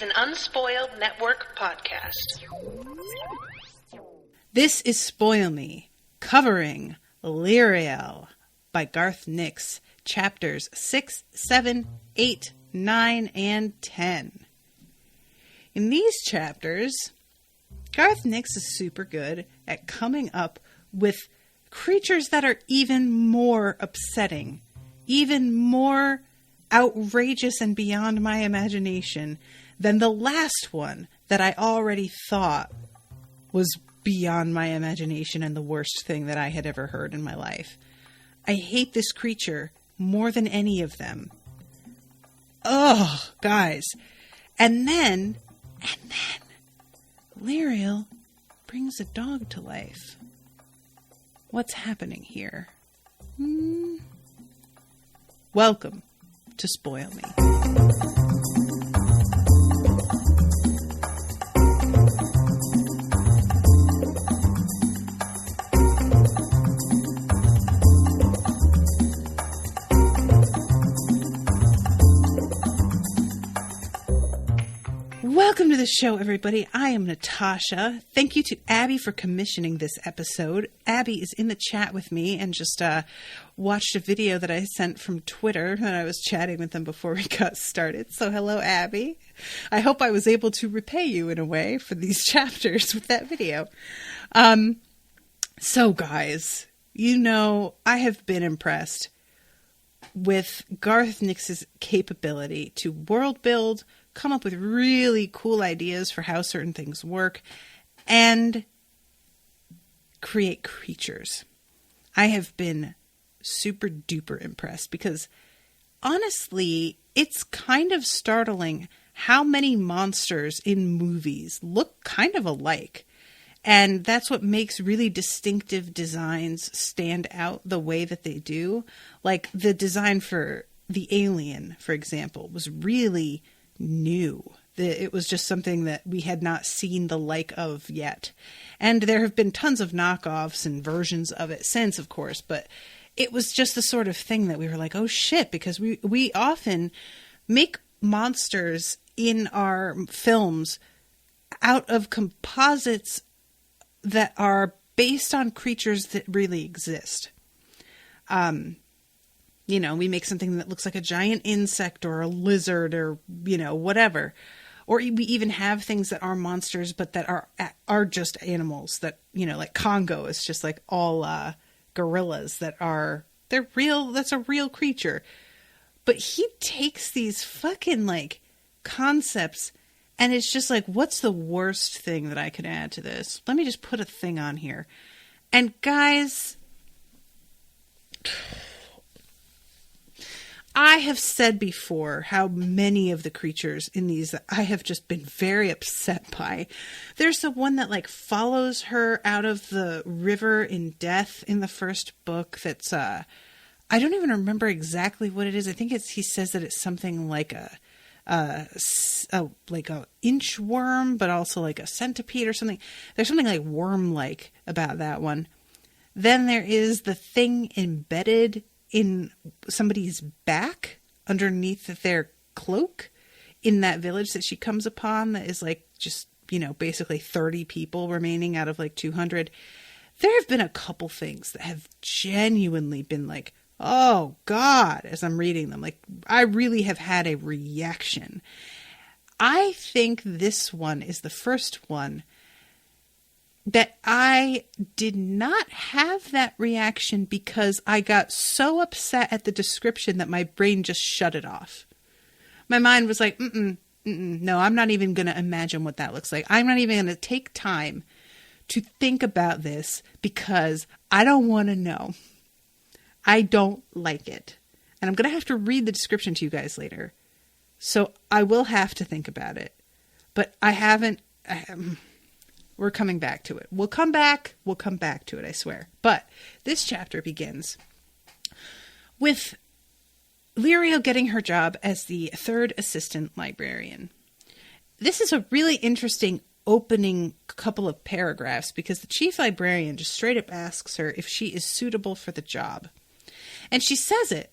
an Unspoiled Network podcast. This is Spoil Me, covering Lirael by Garth Nix, chapters 6, 7, 8, 9, and 10. In these chapters, Garth Nix is super good at coming up with creatures that are even more upsetting, even more outrageous and beyond my imagination than the last one that I already thought was beyond my imagination and the worst thing that I had ever heard in my life. I hate this creature more than any of them. Ugh, guys. And then, Lirael brings a dog to life. What's happening here? Welcome to Spoil Me. Welcome to the show, everybody. I am Natasha. Thank you to Abbey for commissioning this episode. Abbey is in the chat with me and just watched a video that I sent from Twitter when I was chatting with them before we got started. So hello, Abbey. I hope I was able to repay you in a way for these chapters with that video. So guys, you know, I have been impressed with Garth Nix's capability to world build, come up with really cool ideas for how certain things work, and create creatures. I have been super duper impressed because honestly, it's kind of startling how many monsters in movies look kind of alike. And that's what makes really distinctive designs stand out the way that they do. Like the design for the alien, for example, was really new. It was just something that we had not seen the like of yet. And there have been tons of knockoffs and versions of it since, of course, but it was just the sort of thing that we were like, oh shit, because we often make monsters in our films out of composites that are based on creatures that really exist. You know, we make something that looks like a giant insect or a lizard or, you know, whatever. Or we even have things that are monsters, but that are just animals that, you know, like Congo is just like all gorillas they're real. That's a real creature. But he takes these fucking like concepts and it's just like, what's the worst thing that I could add to this? Let me just put a thing on here. And guys, I have said before how many of the creatures in these that I have just been very upset by. There's the one that like follows her out of the river in death in the first book. That's I don't even remember exactly what it is. I think he says that it's something like a inchworm, but also like a centipede or something. There's something like worm-like about that one. Then there is the thing embedded in somebody's back underneath their cloak in that village that she comes upon that is like just, you know, basically 30 people remaining out of like 200. There have been a couple things that have genuinely been like, oh God, as I'm reading them, like I really have had a reaction. I think this one is the first one that I did not have that reaction because I got so upset at the description that my brain just shut it off. My mind was like, no, I'm not even going to imagine what that looks like. I'm not even going to take time to think about this because I don't want to know. I don't like it. And I'm going to have to read the description to you guys later. So I will have to think about it. But I haven't... We're coming back to it. We'll come back to it, I swear. But this chapter begins with Lirael getting her job as the third assistant librarian. This is a really interesting opening couple of paragraphs because the chief librarian just straight up asks her if she is suitable for the job. And she says it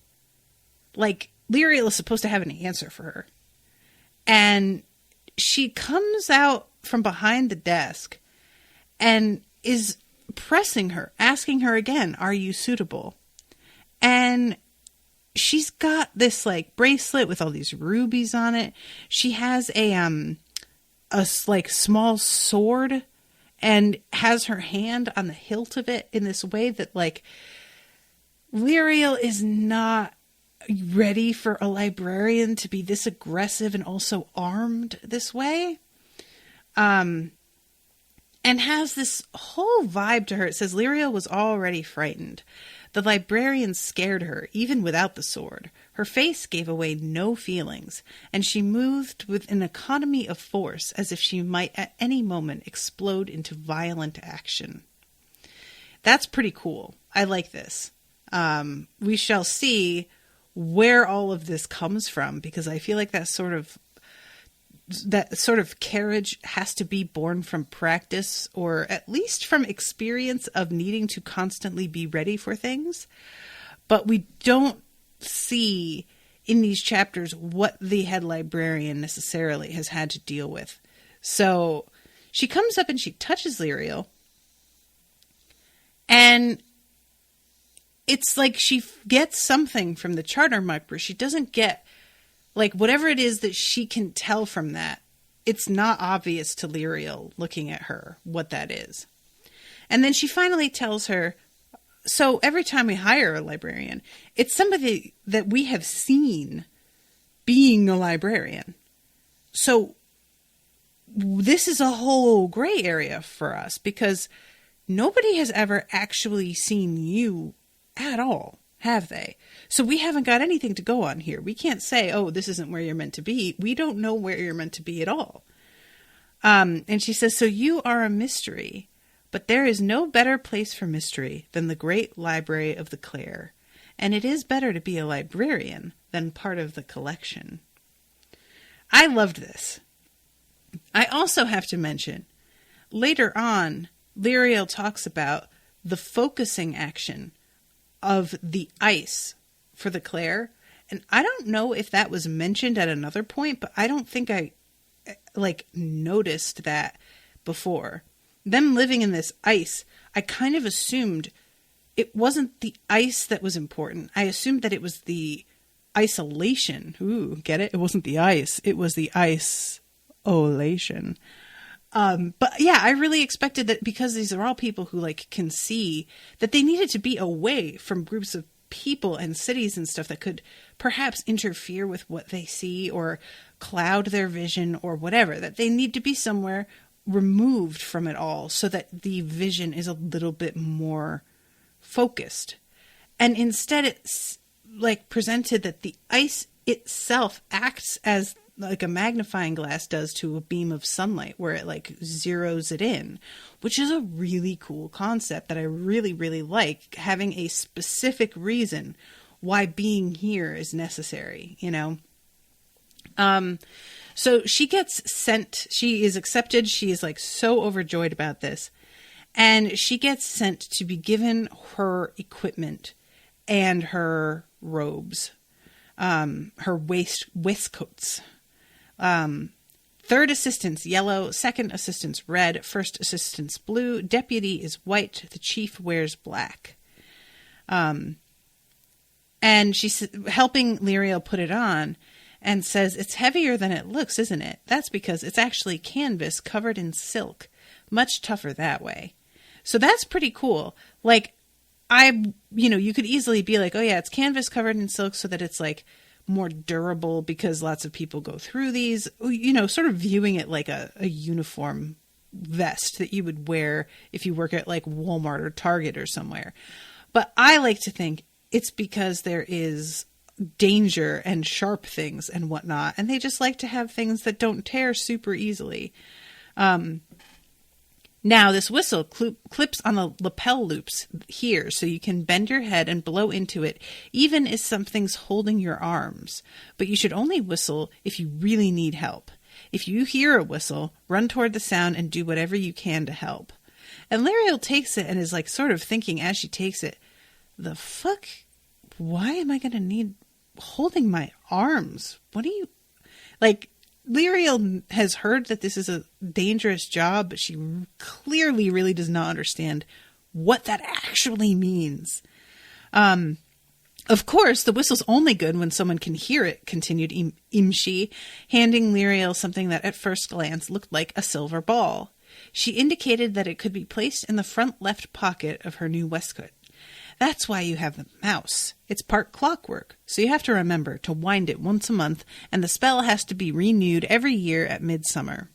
like Lirael is supposed to have an answer for her. And she comes out from behind the desk and is pressing her, asking her again, are you suitable? And she's got this like bracelet with all these rubies on it. She has a like small sword and has her hand on the hilt of it in this way that like Lirael is not ready for a librarian to be this aggressive and also armed this way. And has this whole vibe to her. It says Lirael was already frightened. The librarian scared her, even without the sword. Her face gave away no feelings, and she moved with an economy of force as if she might at any moment explode into violent action. That's pretty cool. I like this. We shall see where all of this comes from, because I feel like that sort of carriage has to be born from practice, or at least from experience of needing to constantly be ready for things. But we don't see in these chapters what the head librarian necessarily has had to deal with. So she comes up and she touches Lirael, and it's like she gets something from the charter mark, but she doesn't get, like, whatever it is that she can tell from that. It's not obvious to Lirael looking at her what that is. And then she finally tells her, so every time we hire a librarian, it's somebody that we have seen being a librarian. So this is a whole gray area for us, because nobody has ever actually seen you at all, have they? So we haven't got anything to go on here. We can't say, oh, this isn't where you're meant to be. We don't know where you're meant to be at all. And she says, so you are a mystery, but there is no better place for mystery than the great library of the Clayr. And it is better to be a librarian than part of the collection. I loved this. I also have to mention, later on, Lirael talks about the focusing action of the ice for the Clayr. And I don't know if that was mentioned at another point, but I don't think I noticed that before. Them living in this ice, I kind of assumed it wasn't the ice that was important. I assumed that it was the isolation. Ooh, get it? It wasn't the ice. It was the isolation. But yeah, I really expected that, because these are all people who like can see, that they needed to be away from groups of people and cities and stuff that could perhaps interfere with what they see or cloud their vision or whatever, that they need to be somewhere removed from it all so that the vision is a little bit more focused. And instead it's like presented that the ice itself acts as like a magnifying glass does to a beam of sunlight, where it like zeroes it in, which is a really cool concept that I really, really like, having a specific reason why being here is necessary, you know? So she gets sent, she is accepted. She is like so overjoyed about this, and she gets sent to be given her equipment and her robes, her waistcoats. Third assistant's yellow, second assistant's red, first assistant's blue, deputy is white, the chief wears black. And she's helping Lirael put it on and says, it's heavier than it looks, isn't it? That's because it's actually canvas covered in silk. Much tougher that way. So that's pretty cool. Like, you could easily be like, oh yeah, it's canvas covered in silk so that it's like more durable because lots of people go through these, sort of viewing it like a uniform vest that you would wear if you work at like Walmart or Target or somewhere. But I like to think it's because there is danger and sharp things and whatnot, and they just like to have things that don't tear super easily. Now, this whistle clips on the lapel loops here, so you can bend your head and blow into it, even if something's holding your arms. But you should only whistle if you really need help. If you hear a whistle, run toward the sound and do whatever you can to help. And Lirael takes it and is like sort of thinking as she takes it, the fuck? Why am I going to need holding my arms? What do you... Like, Lirael has heard that this is a dangerous job, but she clearly really does not understand what that actually means. Of course, the whistle's only good when someone can hear it, continued Imshi, handing Lirael something that at first glance looked like a silver ball. She indicated that it could be placed in the front left pocket of her new waistcoat. That's why you have the mouse. It's part clockwork, so you have to remember to wind it once a month, and the spell has to be renewed every year at midsummer.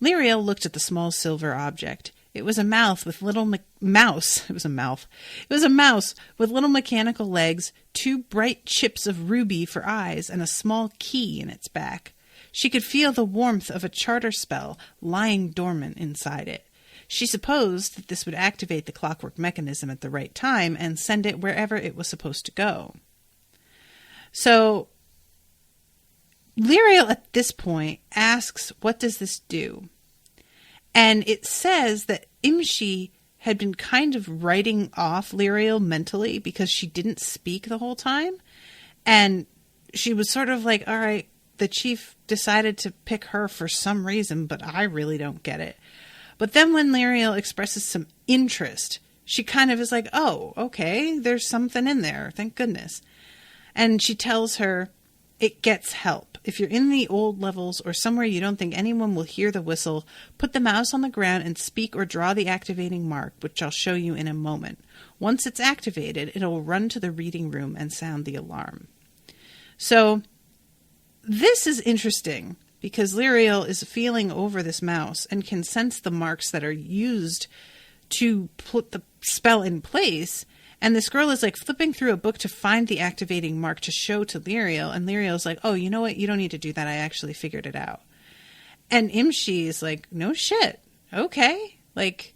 Lirael looked at the small silver object. It was a mouse with little mouse. It was a mouth. It was a mouse with little mechanical legs, 2 bright chips of ruby for eyes, and a small key in its back. She could feel the warmth of a charter spell lying dormant inside it. She supposed that this would activate the clockwork mechanism at the right time and send it wherever it was supposed to go. So Lirael at this point asks, what does this do? And it says that Imshi had been kind of writing off Lirael mentally because she didn't speak the whole time. And she was sort of like, all right, the chief decided to pick her for some reason, but I really don't get it. But then when Lirael expresses some interest, she kind of is like, oh, okay, there's something in there. Thank goodness. And she tells her it gets help. If you're in the old levels or somewhere you don't think anyone will hear the whistle, put the mouse on the ground and speak or draw the activating mark, which I'll show you in a moment. Once it's activated, it'll run to the reading room and sound the alarm. So this is interesting because Lirael is feeling over this mouse and can sense the marks that are used to put the spell in place. And this girl is like flipping through a book to find the activating mark to show to Lirael. And Lirael's like, oh, you know what? You don't need to do that. I actually figured it out. And Imshi is like, no shit. Okay. Like,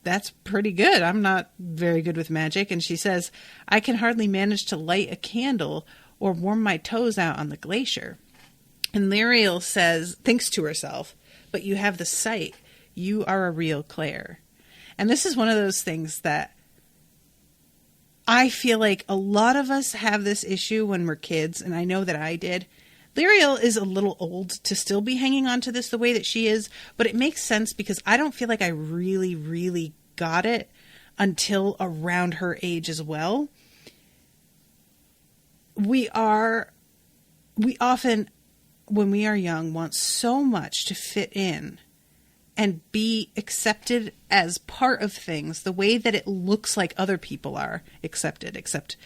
that's pretty good. I'm not very good with magic. And she says, I can hardly manage to light a candle or warm my toes out on the glacier. And Lirael thinks to herself, but you have the sight. You are a real Clayr. And this is one of those things that I feel like a lot of us have this issue when we're kids, and I know that I did. Lirael is a little old to still be hanging on to this the way that she is, but it makes sense because I don't feel like I really, really got it until around her age as well. We often, when we are young, want so much to fit in and be accepted as part of things the way that it looks like other people are accepted. Except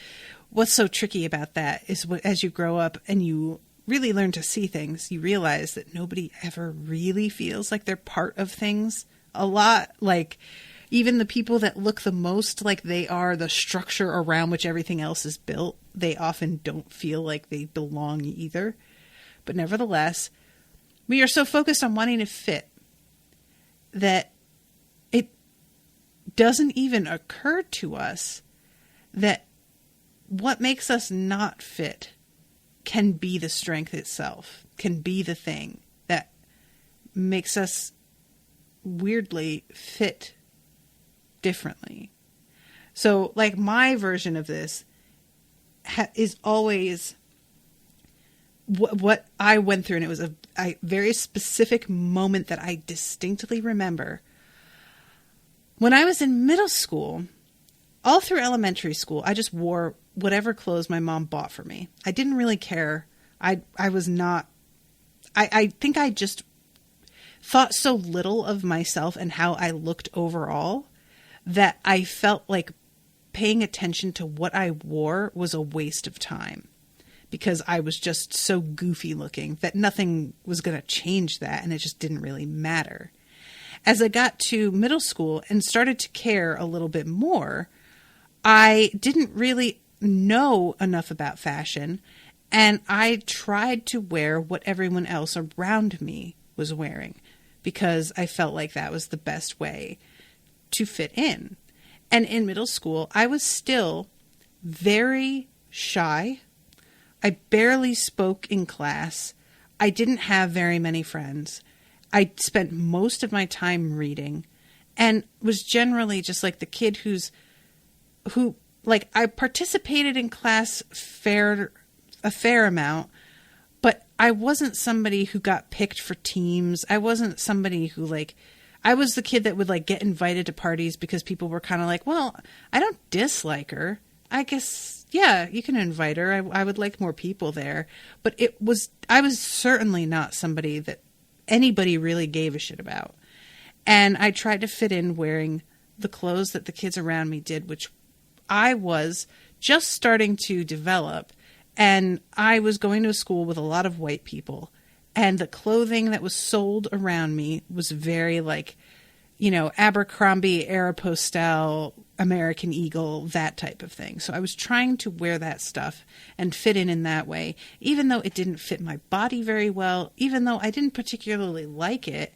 what's so tricky about that is as you grow up and you really learn to see things, you realize that nobody ever really feels like they're part of things a lot. Like even the people that look the most like they are the structure around which everything else is built, they often don't feel like they belong either. But nevertheless, we are so focused on wanting to fit that it doesn't even occur to us that what makes us not fit can be the strength itself, can be the thing that makes us weirdly fit differently. So, like, my version of this is always what I went through, and it was a very specific moment that I distinctly remember. When I was in middle school, all through elementary school, I just wore whatever clothes my mom bought for me. I didn't really care. I think I just thought so little of myself and how I looked overall that I felt like paying attention to what I wore was a waste of time. Because I was just so goofy looking that nothing was going to change that, and it just didn't really matter. As I got to middle school and started to care a little bit more, I didn't really know enough about fashion, and I tried to wear what everyone else around me was wearing because I felt like that was the best way to fit in. And in middle school, I was still very shy. I barely spoke in class. I didn't have very many friends. I spent most of my time reading and was generally just like the kid who I participated in class a fair amount, but I wasn't somebody who got picked for teams. I wasn't somebody who like, I was the kid that would like get invited to parties because people were kind of like, well, I don't dislike her. I guess, yeah, you can invite her. I would like more people there. But I was certainly not somebody that anybody really gave a shit about. And I tried to fit in wearing the clothes that the kids around me did, which I was just starting to develop. And I was going to a school with a lot of white people. And the clothing that was sold around me was very like, you know, Abercrombie, Aeropostale, American Eagle, that type of thing. So I was trying to wear that stuff and fit in that way, even though it didn't fit my body very well, even though I didn't particularly like it.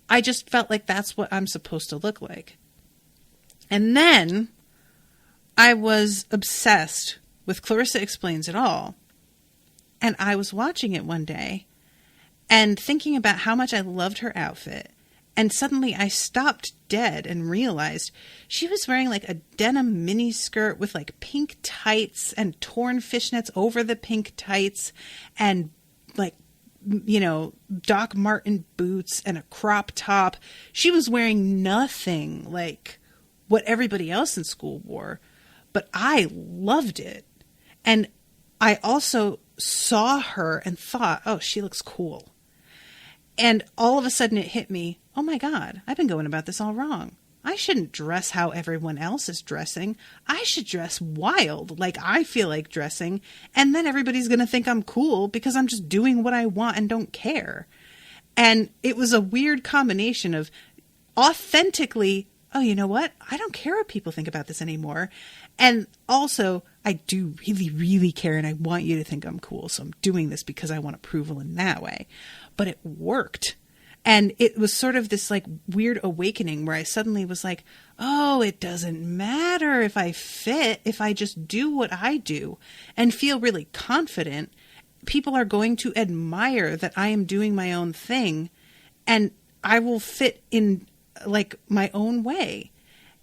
I just felt like that's what I'm supposed to look like. And then I was obsessed with Clarissa Explains It All. And I was watching it one day and thinking about how much I loved her outfit. And suddenly I stopped dead and realized she was wearing like a denim mini skirt with like pink tights and torn fishnets over the pink tights and like, you know, Doc Marten boots and a crop top. She was wearing nothing like what everybody else in school wore, but I loved it. And I also saw her and thought, oh, she looks cool. And all of a sudden it hit me, oh my God, I've been going about this all wrong. I shouldn't dress how everyone else is dressing. I should dress wild, like I feel like dressing. And then everybody's going to think I'm cool because I'm just doing what I want and don't care. And it was a weird combination of authentically, oh, you know what? I don't care what people think about this anymore. And also, I do really, really care and I want you to think I'm cool. So I'm doing this because I want approval in that way. But it worked. And it was sort of this like weird awakening where I suddenly was like, oh, it doesn't matter if I fit, if I just do what I do and feel really confident, people are going to admire that I am doing my own thing and I will fit in like my own way.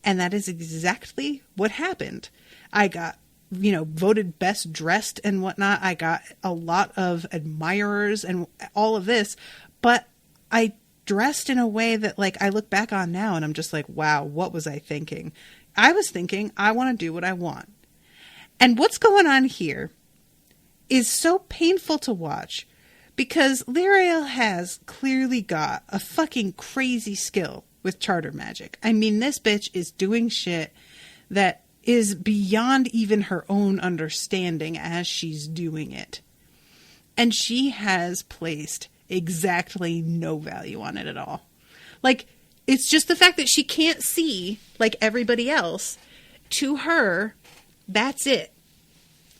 And that is exactly what happened. I got, you know, voted best dressed and whatnot. I got a lot of admirers and all of this, but I dressed in a way that like I look back on now and I'm just like, wow, what was I thinking? I was thinking I want to do what I want. And what's going on here is so painful to watch because Lirael has clearly got a fucking crazy skill with charter magic. I mean, this bitch is doing shit that is beyond even her own understanding as she's doing it. And she has placed exactly no value on it at all. Like, it's just the fact that she can't see like everybody else. To her, that's it.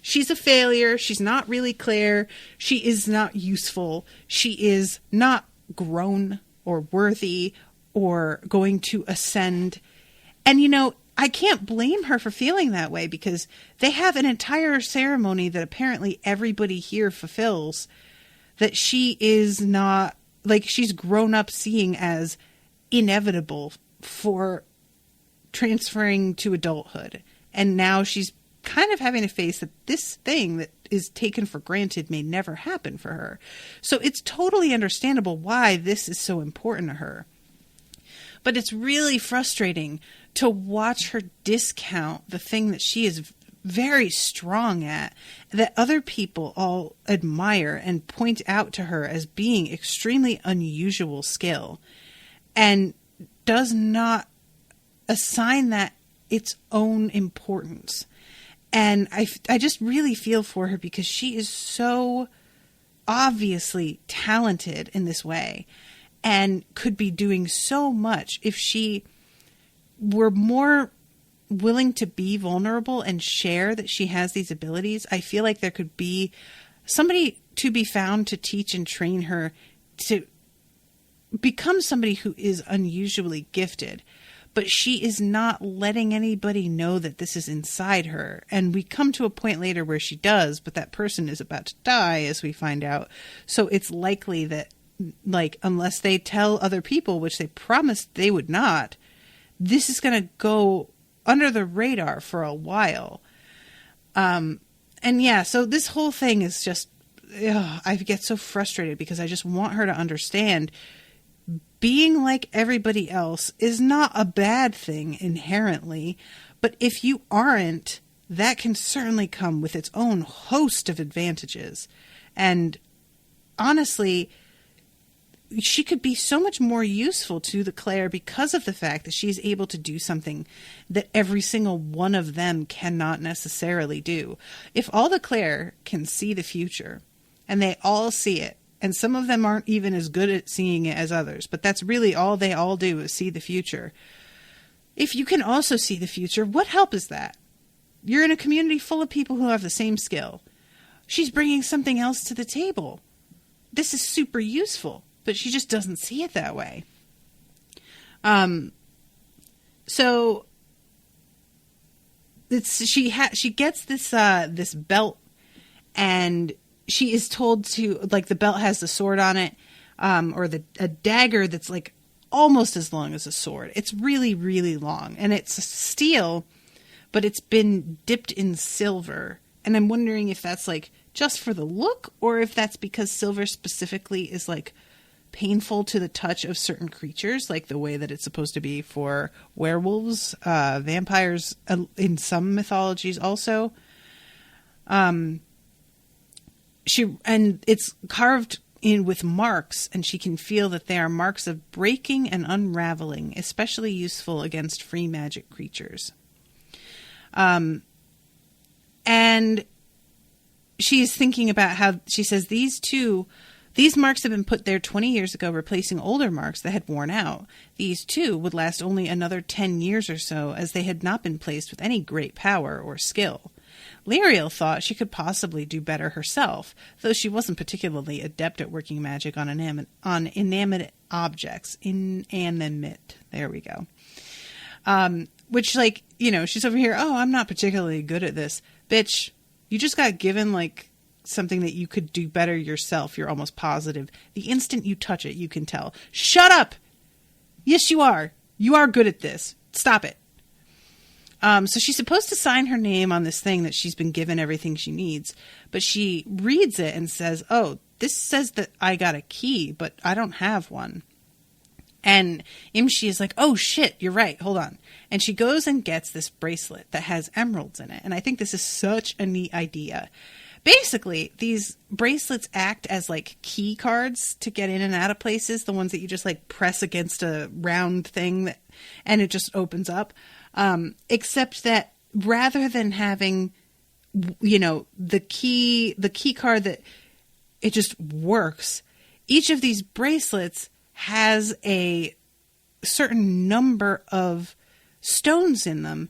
She's a failure. She's not really Clayr. She is not useful. She is not grown or worthy or going to ascend. And, you know, I can't blame her for feeling that way because they have an entire ceremony that apparently everybody here fulfills that she is not, like, she's grown up seeing as inevitable for transferring to adulthood. And now she's kind of having to face that this thing that is taken for granted may never happen for her. So it's totally understandable why this is so important to her. But it's really frustrating to watch her discount the thing that she is very strong at, that other people all admire and point out to her as being extremely unusual skill, and does not assign that its own importance. And I just really feel for her because she is so obviously talented in this way and could be doing so much if she were more willing to be vulnerable and share that she has these abilities. I feel like there could be somebody to be found to teach and train her to become somebody who is unusually gifted. But she is not letting anybody know that this is inside her. And we come to a point later where she does, but that person is about to die, as we find out. So it's likely that, like, unless they tell other people, which they promised they would not, this is going to go under the radar for a while. And yeah, so this whole thing is just I get so frustrated because I just want her to understand being like everybody else is not a bad thing inherently, but if you aren't, that can certainly come with its own host of advantages. And honestly, she could be so much more useful to the Clayr because of the fact that she's able to do something that every single one of them cannot necessarily do. If all the Clayr can see the future, and they all see it, and some of them aren't even as good at seeing it as others, but that's really all they all do is see the future. If you can also see the future, what help is that? You're in a community full of people who have the same skill. She's bringing something else to the table. This is super useful, but she just doesn't see it that way. So she gets this belt, and she is told to, like, the belt has the sword on it, or a dagger that's like almost as long as a sword. It's really, really long, and it's steel, but it's been dipped in silver. And I'm wondering if that's like just for the look, or if that's because silver specifically is like painful to the touch of certain creatures, like the way that it's supposed to be for werewolves, vampires, in some mythologies also. And it's carved in with marks, and she can feel that they are marks of breaking and unraveling, especially useful against free magic creatures. And she's thinking about how, she says, these marks have been put there 20 years ago, replacing older marks that had worn out. These, too, would last only another 10 years or so, as they had not been placed with any great power or skill. Lirael thought she could possibly do better herself, though she wasn't particularly adept at working magic on inanimate objects. Inanimate. There we go. Which, like, you know, she's over here, oh, I'm not particularly good at this. Bitch, you just got given, like, something that you could do better yourself. You're almost positive. The instant you touch it, you can tell. Shut up! Yes, you are. You are good at this. Stop it. So she's supposed to sign her name on this thing that she's been given everything she needs. But she reads it and says, oh, this says that I got a key, but I don't have one. And Imshi is like, oh, shit, you're right. Hold on. And she goes and gets this bracelet that has emeralds in it. And I think this is such a neat idea. Basically, these bracelets act as like key cards to get in and out of places. The ones that you just like press against a round thing and it just opens up. Except that rather than having, you know, the key card that it just works, each of these bracelets has a certain number of stones in them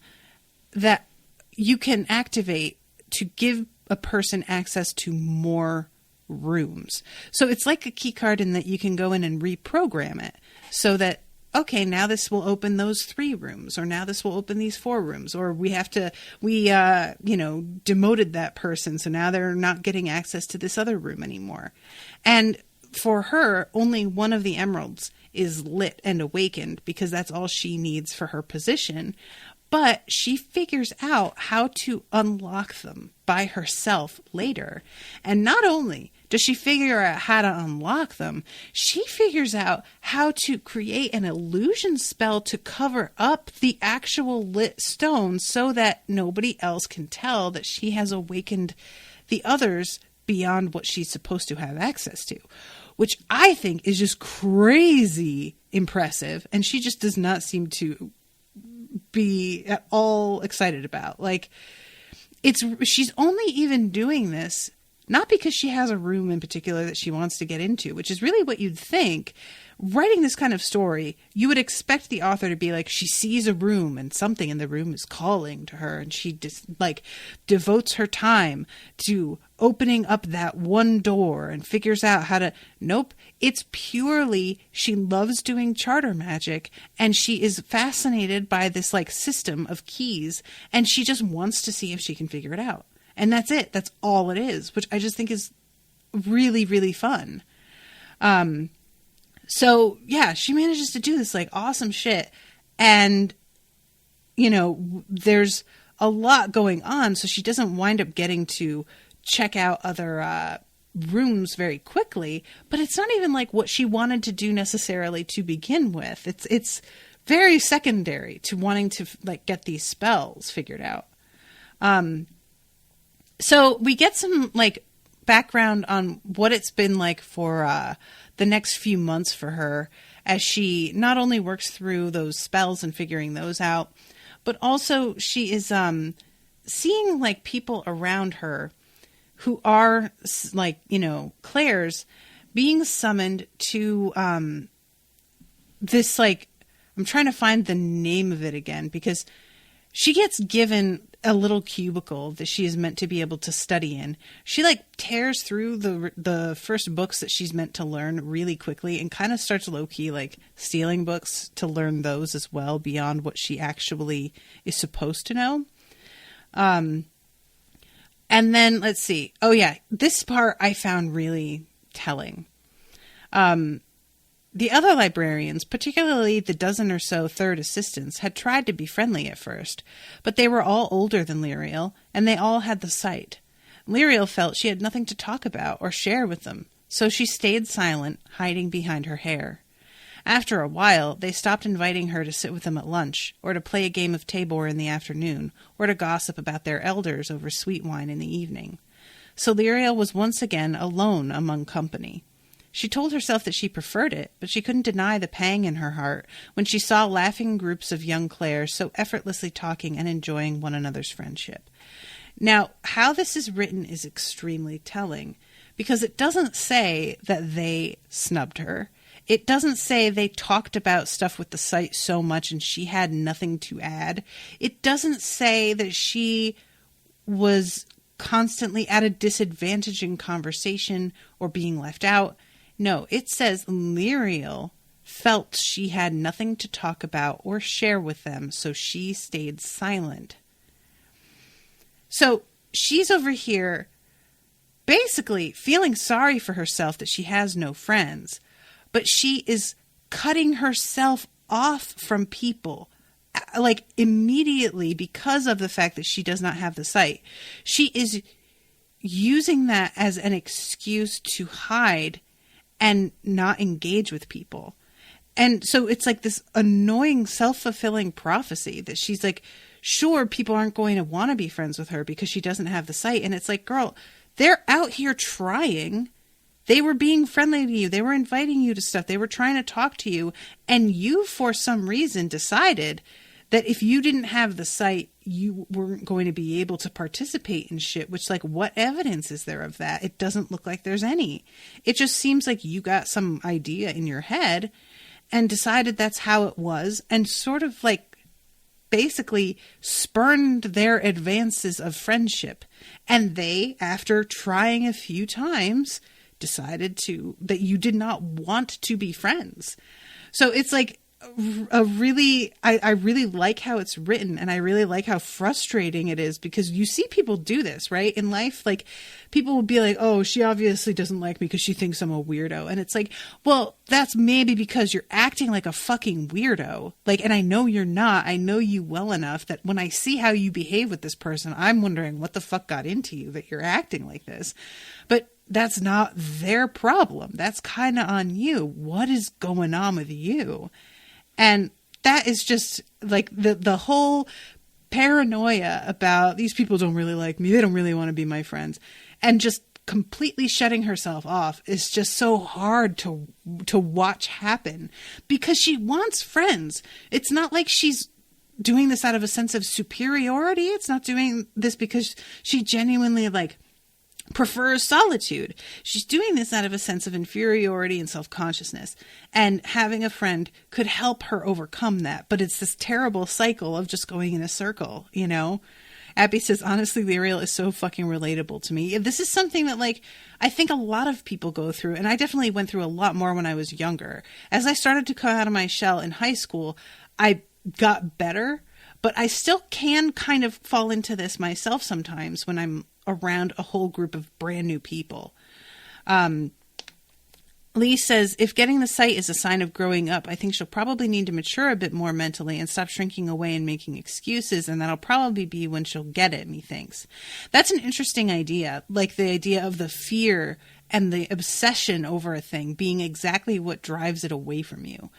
that you can activate to give a person access to more rooms. So it's like a key card in that you can go in and reprogram it so that, okay, now this will open those 3 rooms, or now this will open these 4 rooms, or we demoted that person, so now they're not getting access to this other room anymore. And for her, only one of the emeralds is lit and awakened because that's all she needs for her position. But she figures out how to unlock them by herself later. And not only does she figure out how to unlock them, she figures out how to create an illusion spell to cover up the actual lit stone so that nobody else can tell that she has awakened the others beyond what she's supposed to have access to, which I think is just crazy impressive. And she just does not seem to be at all excited about. Like, she's only even doing this not because she has a room in particular that she wants to get into, which is really what you'd think. Writing this kind of story, you would expect the author to be like, she sees a room and something in the room is calling to her, and she just like devotes her time to opening up that one door and figures out how to. Nope. It's purely she loves doing charter magic and she is fascinated by this like system of keys, and she just wants to see if she can figure it out. And that's it. That's all it is, which I just think is really, really fun. So yeah, she manages to do this like awesome shit. And, you know, there's a lot going on. So she doesn't wind up getting to check out other rooms very quickly, but it's not even like what she wanted to do necessarily to begin with. It's very secondary to wanting to like get these spells figured out. So we get some like background on what it's been like for the next few months for her as she not only works through those spells and figuring those out, but also she is seeing like people around her who are like, you know, Clayrs being summoned to this like, I'm trying to find the name of it again, because she gets given a little cubicle that she is meant to be able to study in. She like tears through the first books that she's meant to learn really quickly and kind of starts low-key like stealing books to learn those as well beyond what she actually is supposed to know. And then let's see. Oh yeah, this part I found really telling. The other librarians, particularly the dozen or so third assistants, had tried to be friendly at first, but they were all older than Lirael, and they all had the sight. Lirael felt she had nothing to talk about or share with them, so she stayed silent, hiding behind her hair. After a while, they stopped inviting her to sit with them at lunch, or to play a game of tabor in the afternoon, or to gossip about their elders over sweet wine in the evening. So Lirael was once again alone among company. She told herself that she preferred it, but she couldn't deny the pang in her heart when she saw laughing groups of young Clayrs so effortlessly talking and enjoying one another's friendship. Now, how this is written is extremely telling, because it doesn't say that they snubbed her. It doesn't say they talked about stuff with the sight so much and she had nothing to add. It doesn't say that she was constantly at a disadvantage in conversation or being left out. No, it says Lirael felt she had nothing to talk about or share with them, so she stayed silent. So she's over here basically feeling sorry for herself that she has no friends, but she is cutting herself off from people like immediately because of the fact that she does not have the sight. She is using that as an excuse to hide and not engage with people. And so it's like this annoying self-fulfilling prophecy that she's like, sure, people aren't going to want to be friends with her because she doesn't have the sight. And it's like, girl, they're out here trying. They were being friendly to you. They were inviting you to stuff. They were trying to talk to you. And you, for some reason, decided that if you didn't have the sight, you weren't going to be able to participate in shit, which, like, what evidence is there of that? It doesn't look like there's any. It just seems like you got some idea in your head and decided that's how it was and sort of, like, basically spurned their advances of friendship. And they, after trying a few times, decided that you did not want to be friends. So it's like I really like how it's written, and I really like how frustrating it is, because you see people do this, right? In life, like, people will be like, oh, she obviously doesn't like me because she thinks I'm a weirdo. And it's like, well, that's maybe because you're acting like a fucking weirdo. Like, and I know you're not. I know you well enough that when I see how you behave with this person, I'm wondering what the fuck got into you that you're acting like this. But that's not their problem. That's kind of on you. What is going on with you? And that is just like the whole paranoia about these people don't really like me. They don't really want to be my friends. And just completely shutting herself off is just so hard to watch happen, because she wants friends. It's not like she's doing this out of a sense of superiority. It's not doing this because she genuinely like prefers solitude. She's doing this out of a sense of inferiority and self-consciousness, and having a friend could help her overcome that. But it's this terrible cycle of just going in a circle, you know? Abbey says, honestly, Lirael is so fucking relatable to me. This is something that, like, I think a lot of people go through, and I definitely went through a lot more when I was younger. As I started to come out of my shell in high school, I got better, but I still can kind of fall into this myself sometimes when I'm around a whole group of brand new people. Lee says, if getting the sight is a sign of growing up, I think she'll probably need to mature a bit more mentally and stop shrinking away and making excuses, and that'll probably be when she'll get it, methinks. That's an interesting idea, like the idea of the fear and the obsession over a thing being exactly what drives it away from you.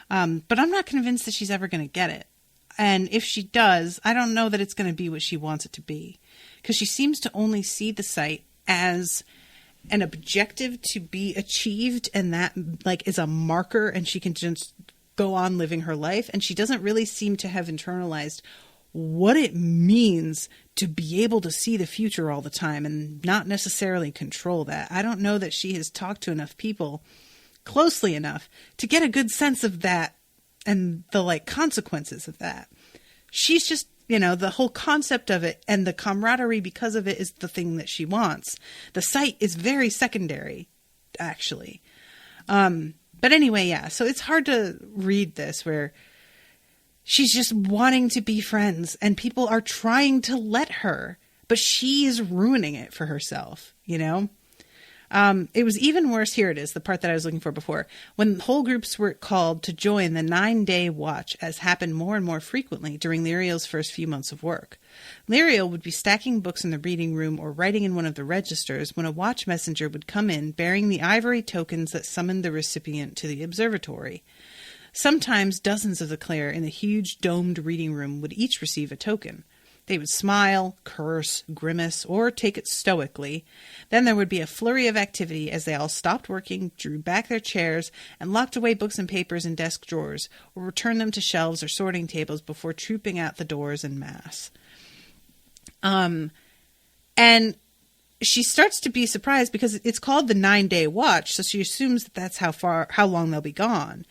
But I'm not convinced that she's ever going to get it. And if she does, I don't know that it's going to be what she wants it to be, because she seems to only see the site as an objective to be achieved, and that like is a marker, and she can just go on living her life. And she doesn't really seem to have internalized what it means to be able to see the future all the time and not necessarily control that. I don't know that she has talked to enough people closely enough to get a good sense of that and the like consequences of that. She's just, the whole concept of it and the camaraderie because of it is the thing that she wants. The site is very secondary, actually. But anyway, yeah, so it's hard to read this where she's just wanting to be friends and people are trying to let her, but she is ruining it for herself, It was even worse. Here it is, the part that I was looking for before. When whole groups were called to join the 9-day watch, as happened more and more frequently during Lirael's first few months of work. Lirael would be stacking books in the reading room or writing in one of the registers when a watch messenger would come in bearing the ivory tokens that summoned the recipient to the observatory. Sometimes dozens of the Clayr in the huge domed reading room would each receive a token. They would smile, curse, grimace, or take it stoically. Then there would be a flurry of activity as they all stopped working, drew back their chairs, and locked away books and papers in desk drawers, or returned them to shelves or sorting tables before trooping out the doors en masse. And she starts to be surprised because it's called the 9-day watch, so she assumes that that's how long they'll be gone.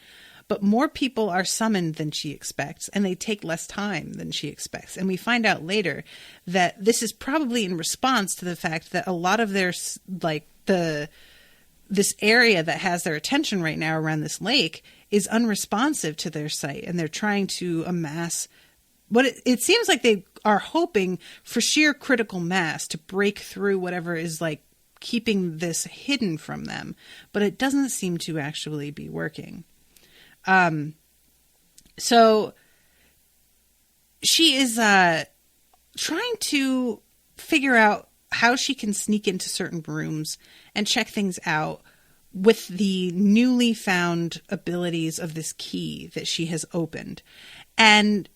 But more people are summoned than she expects, and they take less time than she expects. And we find out later that this is probably in response to the fact that a lot of their, this area that has their attention right now around this lake is unresponsive to their site, and they're trying to amass what it seems like they are hoping for sheer critical mass to break through whatever is like keeping this hidden from them. But it doesn't seem to actually be working. So she is trying to figure out how she can sneak into certain rooms and check things out with the newly found abilities of this key that she has opened. And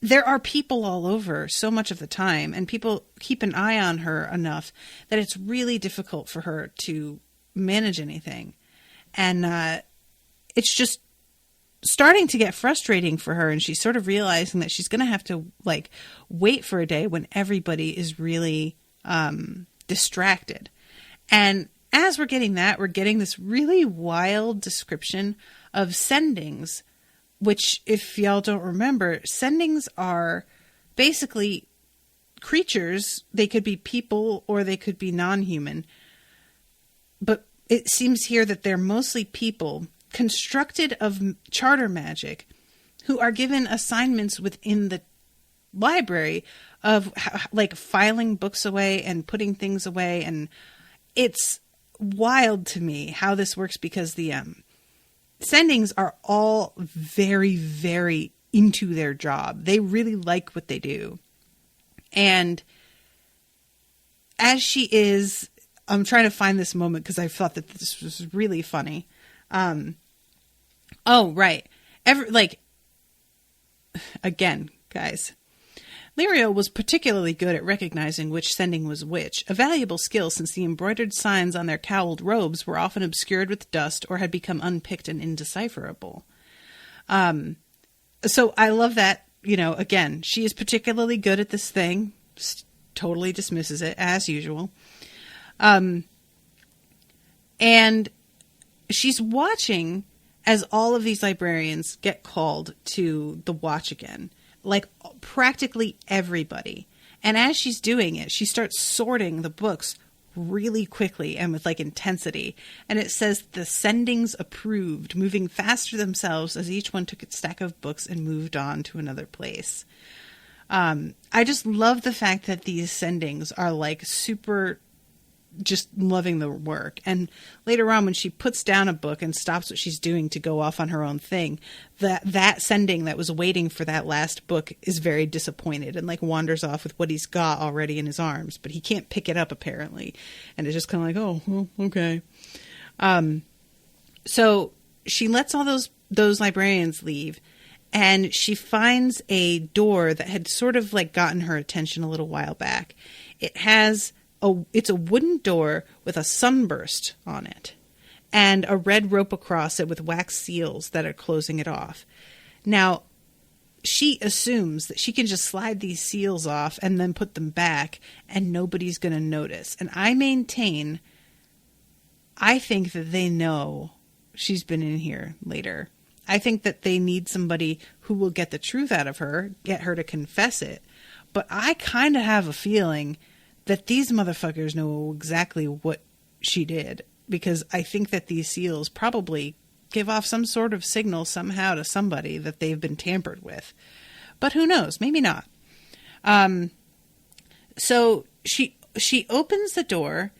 there are people all over so much of the time, and people keep an eye on her enough that it's really difficult for her to manage anything. And it's just starting to get frustrating for her, and she's sort of realizing that she's going to have to wait for a day when everybody is really distracted. And as we're getting this really wild description of sendings, which, if y'all don't remember, sendings are basically creatures. They could be people or they could be non-human, but it seems here that they're mostly people constructed of charter magic who are given assignments within the library of filing books away and putting things away. And it's wild to me how this works because the sendings are all very, very into their job. They really like what they do. And as she is, I'm trying to find this moment because I thought that this was really funny. Oh, right. Again, guys, Lirael was particularly good at recognizing which sending was which, a valuable skill since the embroidered signs on their cowled robes were often obscured with dust or had become unpicked and indecipherable. So I love that, again, she is particularly good at this thing, totally dismisses it as usual. And she's watching as all of these librarians get called to the watch again, practically everybody. And as she's doing it, she starts sorting the books really quickly and with intensity. And it says the sendings approved, moving faster themselves as each one took its stack of books and moved on to another place. I just love the fact that these sendings are super just loving the work. And later on, when she puts down a book and stops what she's doing to go off on her own thing, that sending that was waiting for that last book is very disappointed and like wanders off with what he's got already in his arms, but he can't pick it up apparently. And it's just kind of like, oh, well, okay. So she lets all those librarians leave, and she finds a door that had sort of like gotten her attention a little while back. It's a wooden door with a sunburst on it and a red rope across it with wax seals that are closing it off. Now, she assumes that she can just slide these seals off and then put them back and nobody's going to notice. And I think that they know she's been in here later. I think that they need somebody who will get the truth out of her, get her to confess it. But I kind of have a feeling that these motherfuckers know exactly what she did, because I think that these seals probably give off some sort of signal somehow to somebody that they've been tampered with. But who knows? Maybe not. So she opens the door,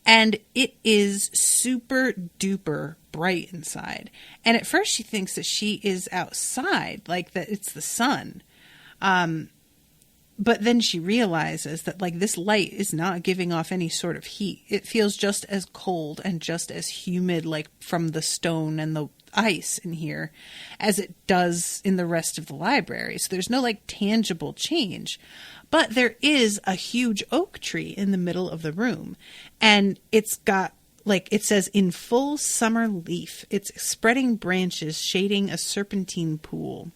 and it is super duper bright inside. And at first she thinks that she is outside, like that it's the sun. But then she realizes that like this light is not giving off any sort of heat. It feels just as cold and just as humid, like from the stone and the ice in here, as it does in the rest of the library. So there's no like tangible change. But there is a huge oak tree in the middle of the room. And it's got, like it says, in full summer leaf. It's spreading branches shading a serpentine pool.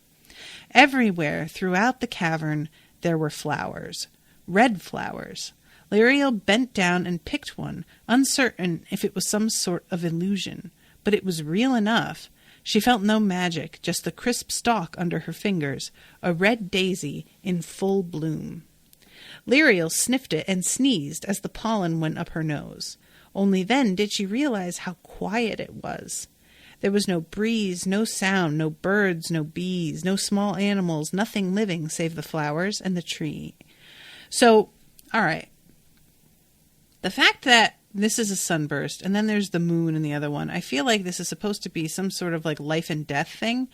Everywhere throughout the cavern there were flowers. Red flowers. Lirael bent down and picked one, uncertain if it was some sort of illusion. But it was real enough. She felt no magic, just the crisp stalk under her fingers, a red daisy in full bloom. Lirael sniffed it and sneezed as the pollen went up her nose. Only then did she realize how quiet it was. There was no breeze, no sound, no birds, no bees, no small animals, nothing living save the flowers and the tree. So, all right. The fact that this is a sunburst and then there's the moon in the other one, I feel like this is supposed to be some sort of like life and death thing.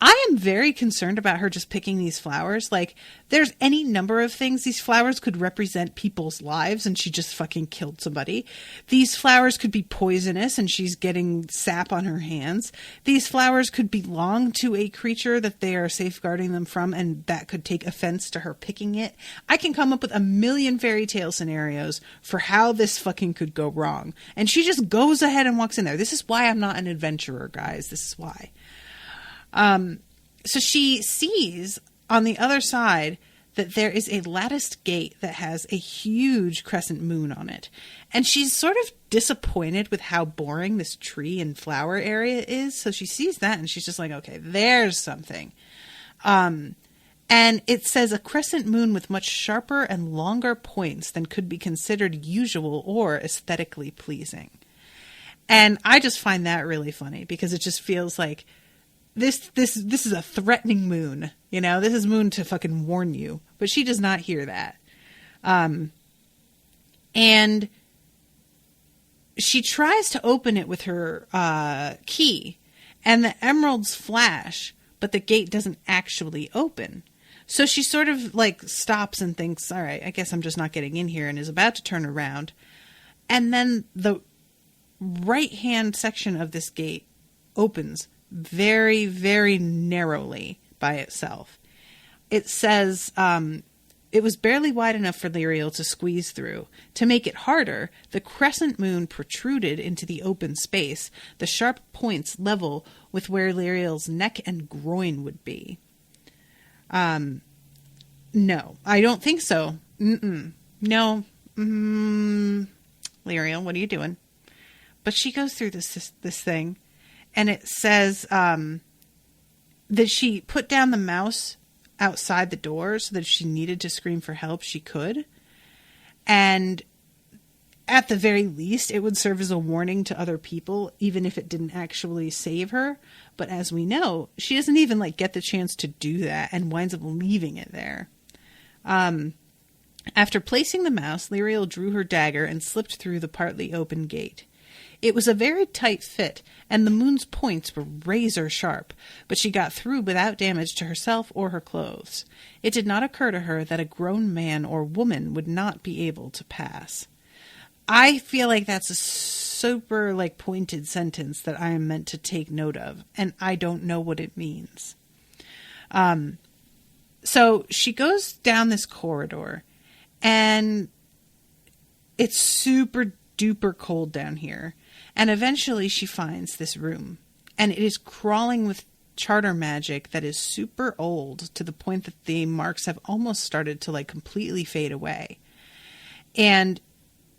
I am very concerned about her just picking these flowers. Like, there's any number of things. These flowers could represent people's lives, and she just fucking killed somebody. These flowers could be poisonous, and she's getting sap on her hands. These flowers could belong to a creature that they are safeguarding them from, and that could take offense to her picking it. I can come up with a million fairy tale scenarios for how this fucking could go wrong. And she just goes ahead and walks in there. This is why I'm not an adventurer, guys. This is why. So she sees on the other side that there is a latticed gate that has a huge crescent moon on it. And she's sort of disappointed with how boring this tree and flower area is. So she sees that and she's just like, okay, there's something. And it says a crescent moon with much sharper and longer points than could be considered usual or aesthetically pleasing. And I just find that really funny because it just feels like this is a threatening moon, you know, this is moon to fucking warn you, but she does not hear that. And she tries to open it with her, key, and the emeralds flash, but the gate doesn't actually open. So she sort of like stops and thinks, all right, I guess I'm just not getting in here, and is about to turn around. And then the right hand section of this gate opens very, very narrowly by itself. It says, it was barely wide enough for Lirael to squeeze through. To make it harder, the crescent moon protruded into the open space, the sharp points level with where Lirael's neck and groin would be. No, I don't think so. No. Lirael, what are you doing? But she goes through this thing. And it says that she put down the mouse outside the door so that if she needed to scream for help, she could. And at the very least, it would serve as a warning to other people, even if it didn't actually save her. But as we know, she doesn't even like get the chance to do that and winds up leaving it there. After placing the mouse, Lirael drew her dagger and slipped through the partly open gate. It was a very tight fit, and the moon's points were razor sharp, but she got through without damage to herself or her clothes. It did not occur to her that a grown man or woman would not be able to pass. I feel like that's a super, pointed sentence that I am meant to take note of, and I don't know what it means. So she goes down this corridor, and it's super duper cold down here. And eventually she finds this room, and it is crawling with charter magic that is super old to the point that the marks have almost started to completely fade away. And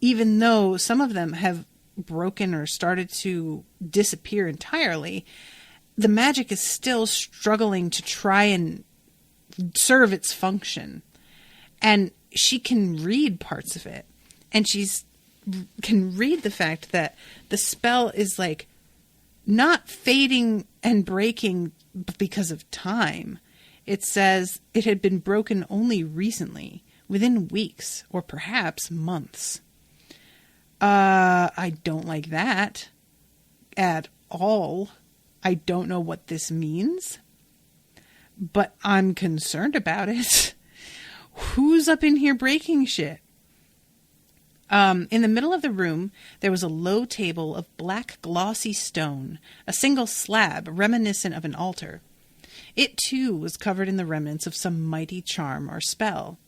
even though some of them have broken or started to disappear entirely, the magic is still struggling to try and serve its function. And she can read parts of it, and can read the fact that the spell is not fading and breaking because of time. It says it had been broken only recently, within weeks or perhaps months. I don't like that at all. I don't know what this means, but I'm concerned about it. Who's up in here breaking shit? In the middle of the room, there was a low table of black glossy stone, a single slab reminiscent of an altar. It, too, was covered in the remnants of some mighty charm or spell.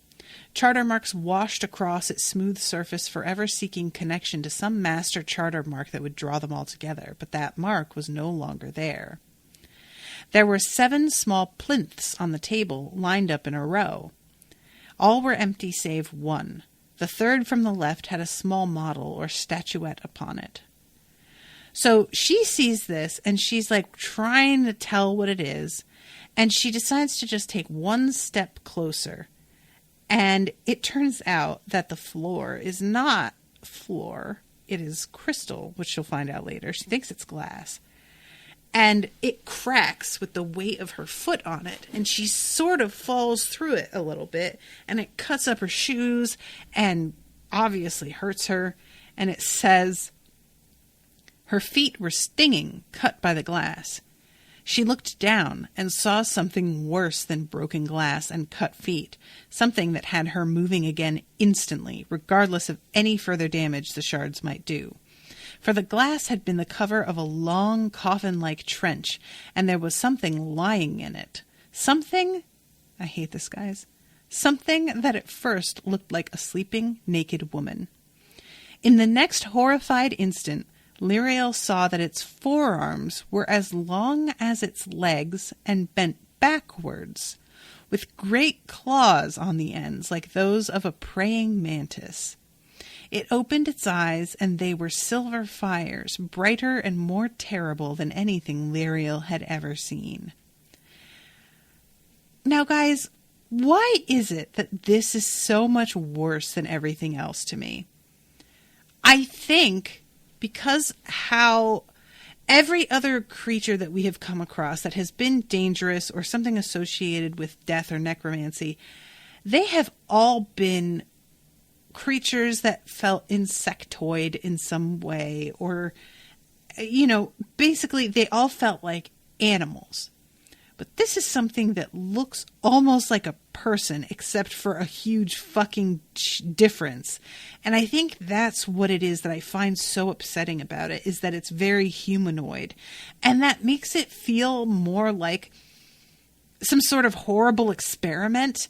Charter marks washed across its smooth surface, forever seeking connection to some master charter mark that would draw them all together, but that mark was no longer there. There were 7 small plinths on the table, lined up in a row. All were empty save one. The third from the left had a small model or statuette upon it. So she sees this, and she's trying to tell what it is, and she decides to just take one step closer. And it turns out that the floor is not floor. It is crystal, which she'll find out later. She thinks it's glass. And it cracks with the weight of her foot on it. And she sort of falls through it a little bit. And it cuts up her shoes and obviously hurts her. And it says her feet were stinging, cut by the glass. She looked down and saw something worse than broken glass and cut feet, something that had her moving again instantly, regardless of any further damage the shards might do. For the glass had been the cover of a long coffin-like trench, and there was something lying in it. Something, I hate this, guys, something that at first looked like a sleeping, naked woman. In the next horrified instant, Lirael saw that its forearms were as long as its legs and bent backwards, with great claws on the ends like those of a praying mantis. It opened its eyes, and they were silver fires, brighter and more terrible than anything Lirael had ever seen. Now, guys, why is it that this is so much worse than everything else to me? I think because how every other creature that we have come across that has been dangerous or something associated with death or necromancy, they have all been creatures that felt insectoid in some way, or, basically they all felt like animals. But this is something that looks almost like a person, except for a huge fucking difference. And I think that's what it is that I find so upsetting about it, is that it's very humanoid. And that makes it feel more like some sort of horrible experiment,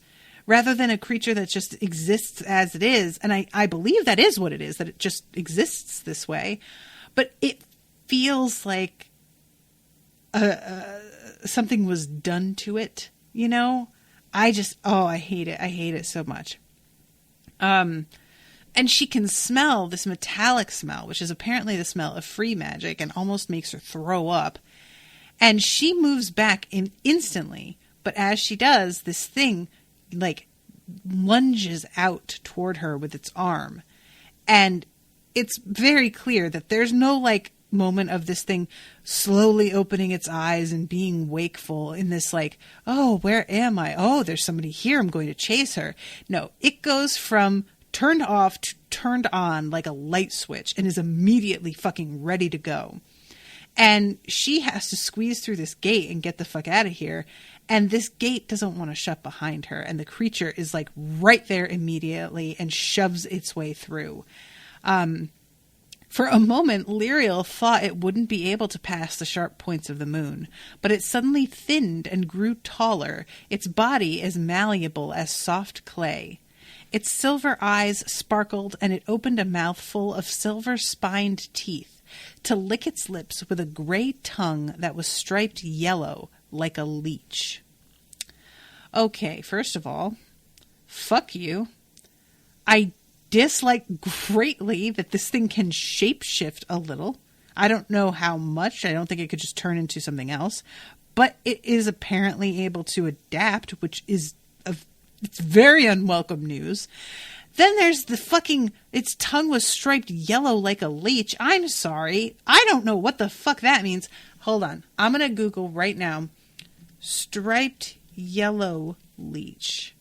rather than a creature that just exists as it is. And I believe that is what it is, that it just exists this way. But it feels like something was done to it, I hate it. I hate it so much. And she can smell this metallic smell, which is apparently the smell of free magic, and almost makes her throw up. And she moves back instantly. But as she does, this thing lunges out toward her with its arm. And it's very clear that there's no moment of this thing slowly opening its eyes and being wakeful in this like, oh, where am I? Oh, there's somebody here. I'm going to chase her. No, it goes from turned off to turned on like a light switch and is immediately fucking ready to go. And she has to squeeze through this gate and get the fuck out of here. And this gate doesn't want to shut behind her. And the creature is like right there immediately and shoves its way through. For a moment, Lirael thought it wouldn't be able to pass the sharp points of the moon. But it suddenly thinned and grew taller, its body as malleable as soft clay. Its silver eyes sparkled, and it opened a mouthful of silver-spined teeth to lick its lips with a gray tongue that was striped yellow like a leech. Okay, first of all, fuck you. I dislike greatly that this thing can shapeshift a little. I don't know how much. I don't think it could just turn into something else. But it is apparently able to adapt, which is it's very unwelcome news. Then there's the fucking, its tongue was striped yellow like a leech. I'm sorry. I don't know what the fuck that means. Hold on. I'm going to Google right now. Striped yellow leech.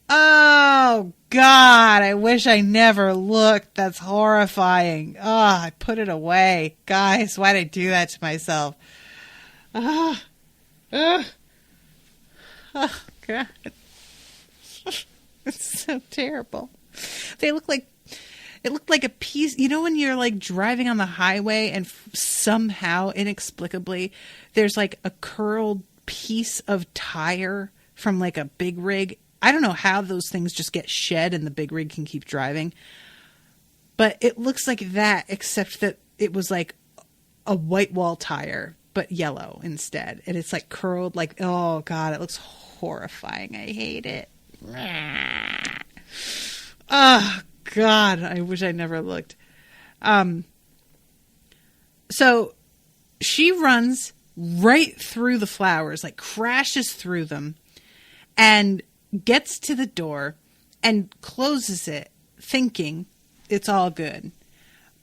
Oh, God. I wish I never looked. That's horrifying. Oh, I put it away. Guys, why'd I do that to myself? Oh, God. It's so terrible. They look like, it looked like a piece, you know when you're like driving on the highway and somehow, inexplicably, there's like a curled piece of tire from like a big rig. I don't know how those things just get shed and the big rig can keep driving. But it looks like that, except that it was like a white wall tire, but yellow instead. And it's like curled like, oh God, it looks horrifying. I hate it. Oh God, I wish I never looked. So she runs right through the flowers, like crashes through them, and gets to the door and closes it, thinking it's all good.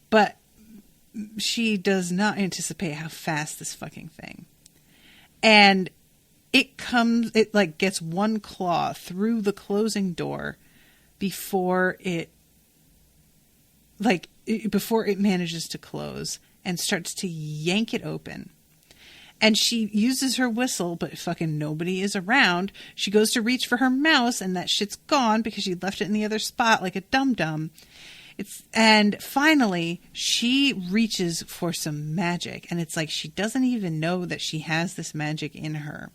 But she does not anticipate how fast this fucking thing. And it like gets one claw through the closing door before it manages to close and starts to yank it open. And she uses her whistle, but fucking nobody is around. She goes to reach for her mouse and that shit's gone because she left it in the other spot like a dum-dum. And finally, she reaches for some magic, and it's like she doesn't even know that she has this magic in her.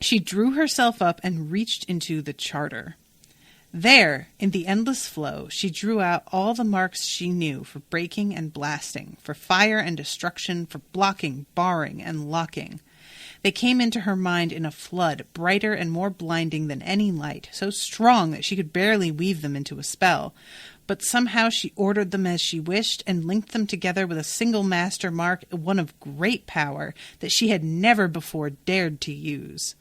She drew herself up and reached into the charter. There, in the endless flow, she drew out all the marks she knew for breaking and blasting, for fire and destruction, for blocking, barring, and locking. They came into her mind in a flood, brighter and more blinding than any light, so strong that she could barely weave them into a spell. But somehow she ordered them as she wished and linked them together with a single master mark, one of great power that she had never before dared to use.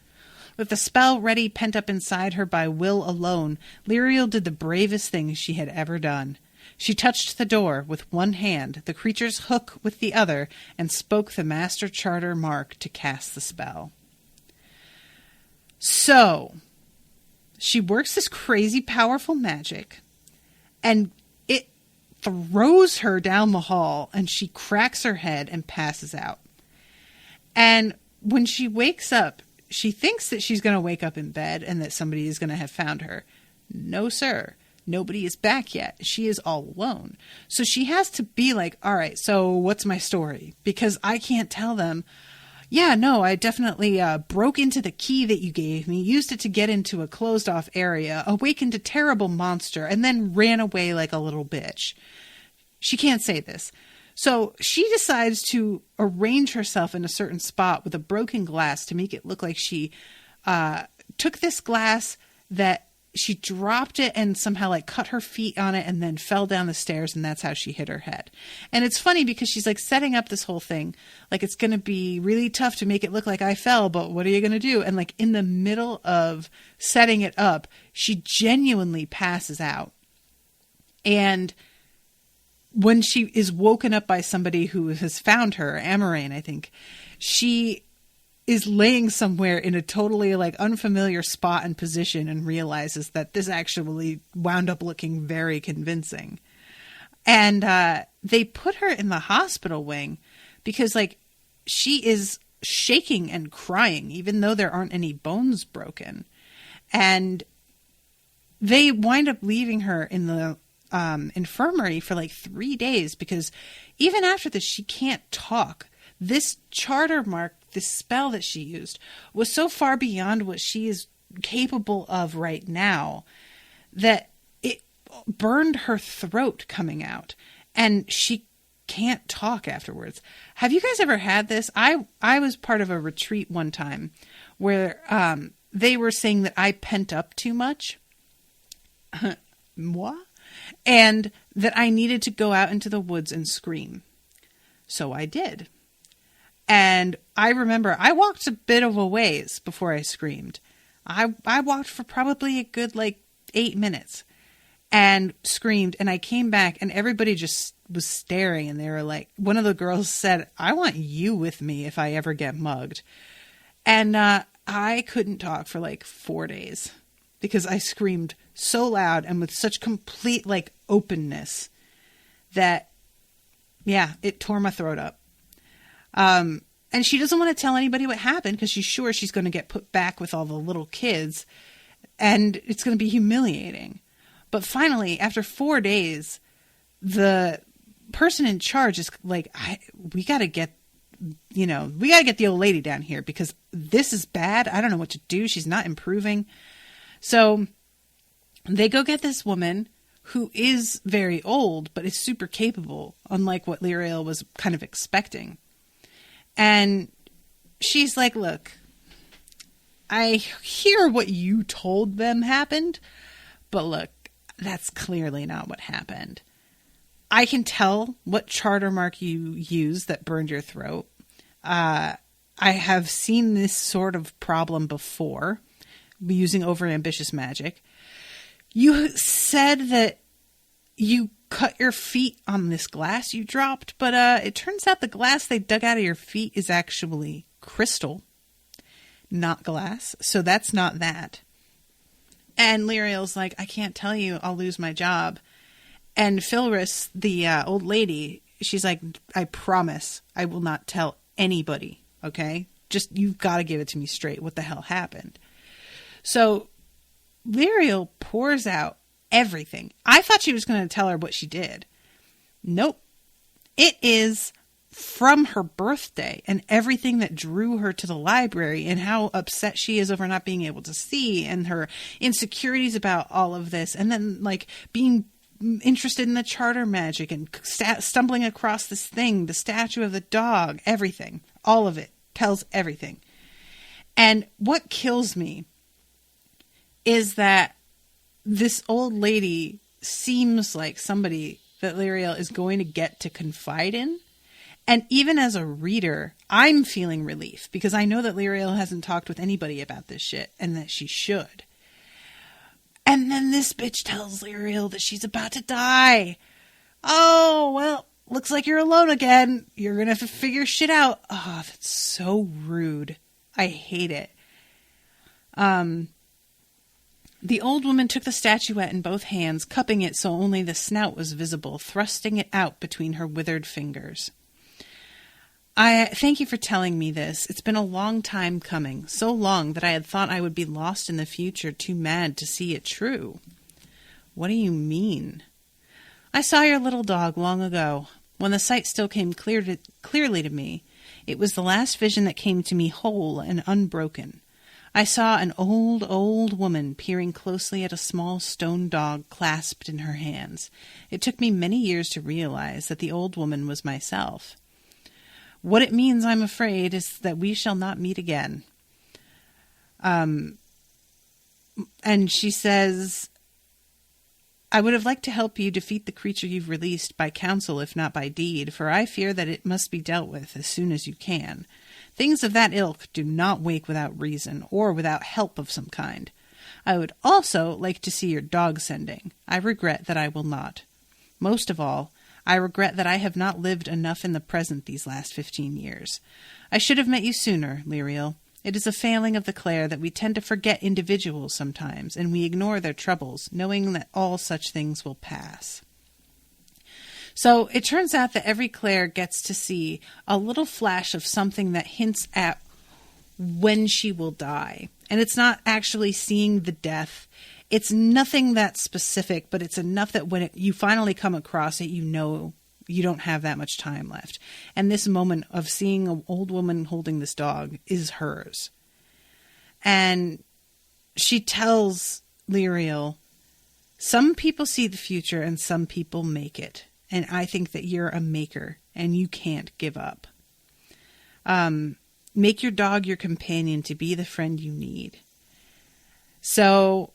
With the spell ready pent up inside her by will alone, Lirael did the bravest thing she had ever done. She touched the door with one hand, the creature's hook with the other, and spoke the master charter mark to cast the spell. So, she works this crazy powerful magic, and it throws her down the hall, and she cracks her head and passes out. And when she wakes up, she thinks that she's going to wake up in bed and that somebody is going to have found her. No, sir. Nobody is back yet. She is all alone. So she has to be like, all right, so what's my story? Because I can't tell them, yeah, no, I definitely broke into the key that you gave me, used it to get into a closed off area, awakened a terrible monster, and then ran away like a little bitch. She can't say this. So she decides to arrange herself in a certain spot with a broken glass to make it look like she took this glass that she dropped it and somehow like cut her feet on it and then fell down the stairs, and that's how she hit her head. And it's funny because she's like setting up this whole thing like it's going to be really tough to make it look like I fell, but what are you going to do? And like in the middle of setting it up, she genuinely passes out. And when she is woken up by somebody who has found her, Amarain, I think, she is laying somewhere in a totally like unfamiliar spot and position and realizes that this actually wound up looking very convincing. And they put her in the hospital wing because like she is shaking and crying, even though there aren't any bones broken. And they wind up leaving her in the infirmary for like 3 days because even after this, she can't talk. This charter mark, this spell that she used, was so far beyond what she is capable of right now that it burned her throat coming out, and she can't talk afterwards. Have you guys ever had this? I was part of a retreat one time where they were saying that I pent up too much. Moi? And that I needed to go out into the woods and scream. So I did. And I remember I walked a bit of a ways before I screamed. I walked for probably a good 8 minutes and screamed, and I came back and everybody just was staring, and they were like, one of the girls said, "I want you with me if I ever get mugged." And I couldn't talk for 4 days because I screamed so loud and with such complete openness that, yeah, it tore my throat up. And she doesn't want to tell anybody what happened because she's sure she's going to get put back with all the little kids and it's going to be humiliating. But finally, after 4 days, the person in charge is like, we got to get the old lady down here because this is bad. I don't know what to do. She's not improving. So they go get this woman who is very old, but is super capable, unlike what Lirael was kind of expecting. And she's like, "Look, I hear what you told them happened, but look, that's clearly not what happened. I can tell what charter mark you used that burned your throat. I have seen this sort of problem before, using overambitious magic. You said that you cut your feet on this glass you dropped, but it turns out the glass they dug out of your feet is actually crystal, not glass. So that's not that." And Lirael's like, "I can't tell you, I'll lose my job." And Philris, the old lady, she's like, "I promise I will not tell anybody, okay? Just, you've got to give it to me straight. What the hell happened?" So Lirael pours out everything. I thought she was going to tell her what she did. Nope. It is from her birthday and everything that drew her to the library and how upset she is over not being able to see and her insecurities about all of this. And then being interested in the charter magic and stumbling across this thing, the statue of the dog, everything, all of it tells everything. And what kills me is that this old lady seems like somebody that Lirael is going to get to confide in. And even as a reader, I'm feeling relief because I know that Lirael hasn't talked with anybody about this shit and that she should. And then this bitch tells Lirael that she's about to die. "Oh, well, looks like you're alone again. You're going to have to figure shit out." Oh, that's so rude. I hate it. The old woman took the statuette in both hands, cupping it so only the snout was visible, thrusting it out between her withered fingers. "I thank you for telling me this. It's been a long time coming, so long that I had thought I would be lost in the future, too mad to see it true." "What do you mean?" "I saw your little dog long ago, when the sight still came clearly to me. It was the last vision that came to me whole and unbroken. I saw an old, old woman peering closely at a small stone dog clasped in her hands. It took me many years to realize that the old woman was myself. What it means, I'm afraid, is that we shall not meet again." And she says, "I would have liked to help you defeat the creature you've released by counsel, if not by deed, for I fear that it must be dealt with as soon as you can. Things of that ilk do not wake without reason, or without help of some kind. I would also like to see your dog sending. I regret that I will not. Most of all, I regret that I have not lived enough in the present these last 15 years. I should have met you sooner, Lirael. It is a failing of the Clayr that we tend to forget individuals sometimes, and we ignore their troubles, knowing that all such things will pass. So it turns out that every Clayr gets to see a little flash of something that hints at when she will die. And it's not actually seeing the death. It's nothing that specific, but it's enough that when you finally come across it, you know you don't have that much time left. And this moment of seeing an old woman holding this dog is hers. And she tells Lirael, some people see the future and some people make it. And I think that you're a maker and you can't give up. Make your dog your companion to be the friend you need. So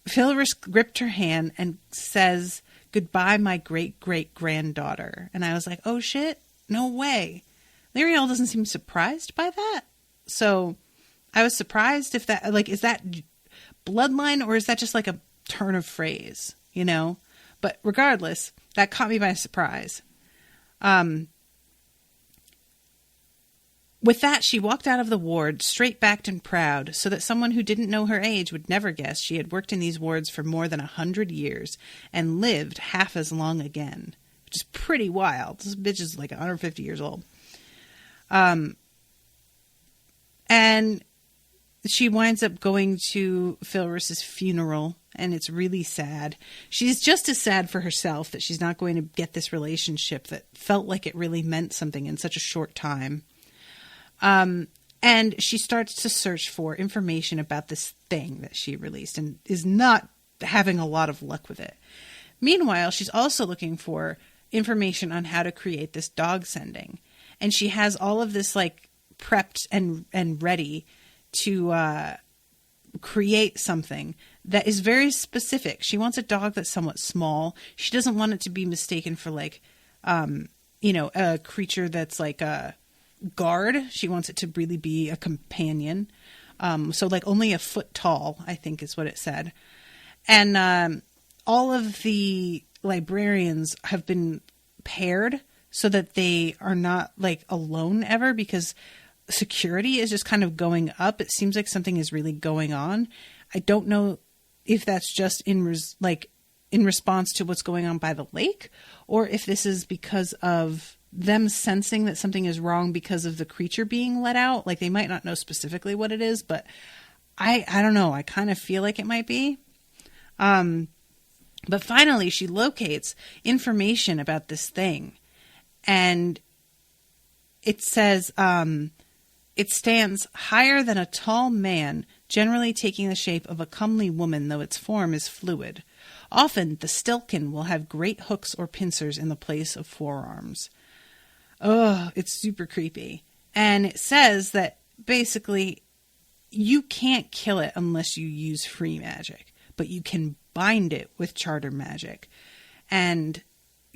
Philris gripped her hand and says, goodbye, my great-great-granddaughter. And I was like, oh shit, no way. Lirael doesn't seem surprised by that. So I was surprised if that, like, is that bloodline or is that just like a turn of phrase, you know? But regardless, that caught me by surprise. With that, she walked out of the ward, straight-backed and proud, so that someone who didn't know her age would never guess she had worked in these wards for more than 100 years and lived half as long again, which is pretty wild. This bitch is like 150 years old. And she winds up going to Philris's funeral, and it's really sad. She's just as sad for herself that she's not going to get this relationship that felt like it really meant something in such a short time. And she starts to search for information about this thing that she released and is not having a lot of luck with it. Meanwhile, she's also looking for information on how to create this dog sending. And she has all of this like prepped and ready to create something that is very specific. She wants a dog that's somewhat small. She doesn't want it to be mistaken for like, a creature that's like a guard. She wants it to really be a companion. So like only a foot tall, I think is what it said. And all of the librarians have been paired so that they are not like alone ever, because security is just kind of going up. It seems like something is really going on. I don't know if that's just in response to what's going on by the lake, or if this is because of them sensing that something is wrong because of the creature being let out. Like they might not know specifically what it is, but I don't know. I kind of feel like it might be. But finally she locates information about this thing, and it says, it stands higher than a tall man, generally taking the shape of a comely woman, though its form is fluid. Often the stilkin will have great hooks or pincers in the place of forearms. Oh, it's super creepy. And it says that basically you can't kill it unless you use free magic, but you can bind it with charter magic, and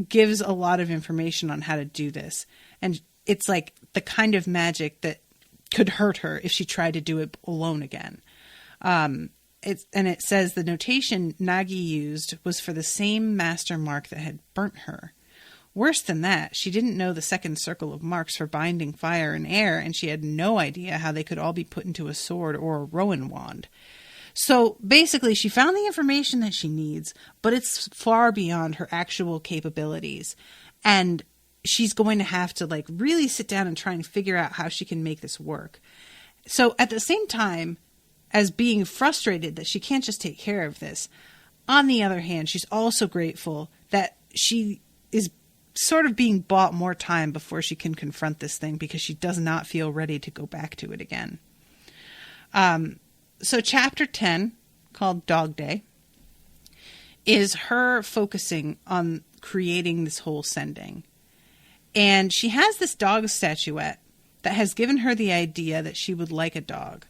gives a lot of information on how to do this. And it's like the kind of magic that could hurt her if she tried to do it alone again. It says the notation Nagi used was for the same master mark that had burnt her. Worse than that, she didn't know the second circle of marks for binding fire and air, and she had no idea how they could all be put into a sword or a rowan wand. So basically, she found the information that she needs, but it's far beyond her actual capabilities. And she's going to have to like really sit down and try and figure out how she can make this work. So at the same time as being frustrated that she can't just take care of this, on the other hand, she's also grateful that she is sort of being bought more time before she can confront this thing, because she does not feel ready to go back to it again. So chapter 10, called Dog Day, is her focusing on creating this whole sending. And she has this dog statuette that has given her the idea that she would like a dog.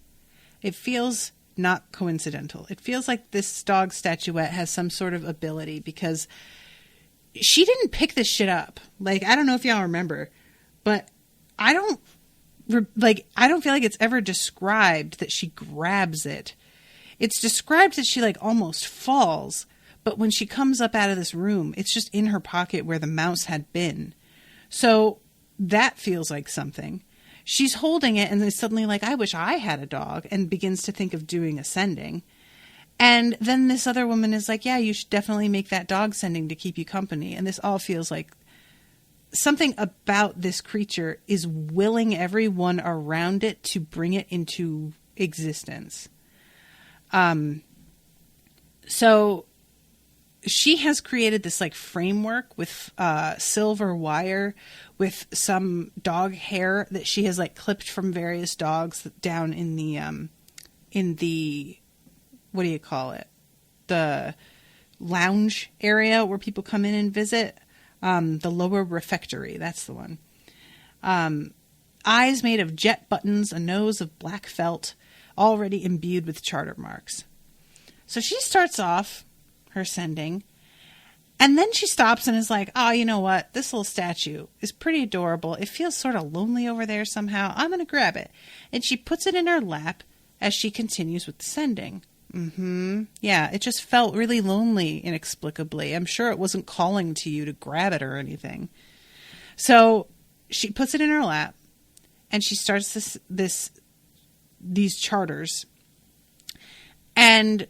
It feels not coincidental. It feels like this dog statuette has some sort of ability, because she didn't pick this shit up. Like, I don't know if y'all remember, but I don't feel like it's ever described that she grabs it. It's described that she like almost falls, But when she comes up out of this room, it's just in her pocket where the mouse had been. So that feels like something. She's holding it and then suddenly like, I wish I had a dog, and begins to think of doing a sending. And then this other woman is like, yeah, you should definitely make that dog sending to keep you company. And this all feels like something about this creature is willing everyone around it to bring it into existence. So she has created this like framework with silver wire with some dog hair that she has like clipped from various dogs down in the what do you call it? The lounge area where people come in and visit. The lower refectory. That's the one. Eyes made of jet buttons, a nose of black felt, already imbued with charter marks. So she starts off her sending, and then she stops and is like, oh, you know what? This little statue is pretty adorable. It feels sort of lonely over there somehow. I'm going to grab it. And she puts it in her lap as she continues with the sending. Yeah, it just felt really lonely inexplicably. I'm sure it wasn't calling to you to grab it or anything. So she puts it in her lap and she starts these charters. And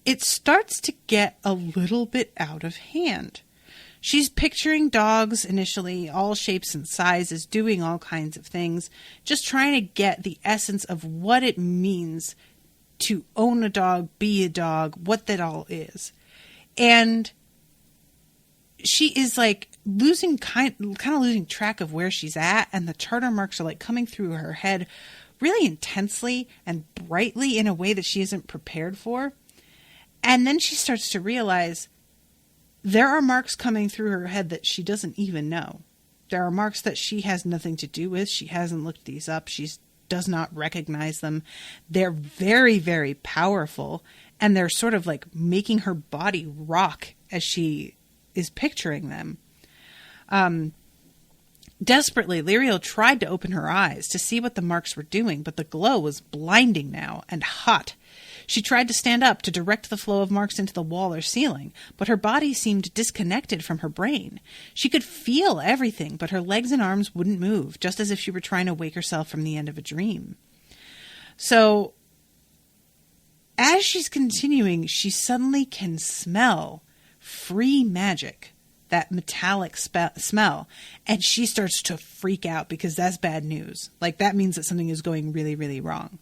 it starts to get a little bit out of hand. She's picturing dogs initially, all shapes and sizes, doing all kinds of things, just trying to get the essence of what it means to own a dog, be a dog, what that all is. And she is like losing kind of losing track of where she's at, and the charter marks are like coming through her head really intensely and brightly in a way that she isn't prepared for. And then she starts to realize there are marks coming through her head that she doesn't even know. There are marks that she has nothing to do with. She hasn't looked these up. She does not recognize them. They're very, very powerful, and they're sort of like making her body rock as she is picturing them. Desperately, Lirael tried to open her eyes to see what the marks were doing, but the glow was blinding now and hot. She tried to stand up to direct the flow of marks into the wall or ceiling, but her body seemed disconnected from her brain. She could feel everything, but her legs and arms wouldn't move, just as if she were trying to wake herself from the end of a dream. So, as she's continuing, she suddenly can smell free magic, that metallic smell, and she starts to freak out because that's bad news. Like, that means that something is going really, really wrong.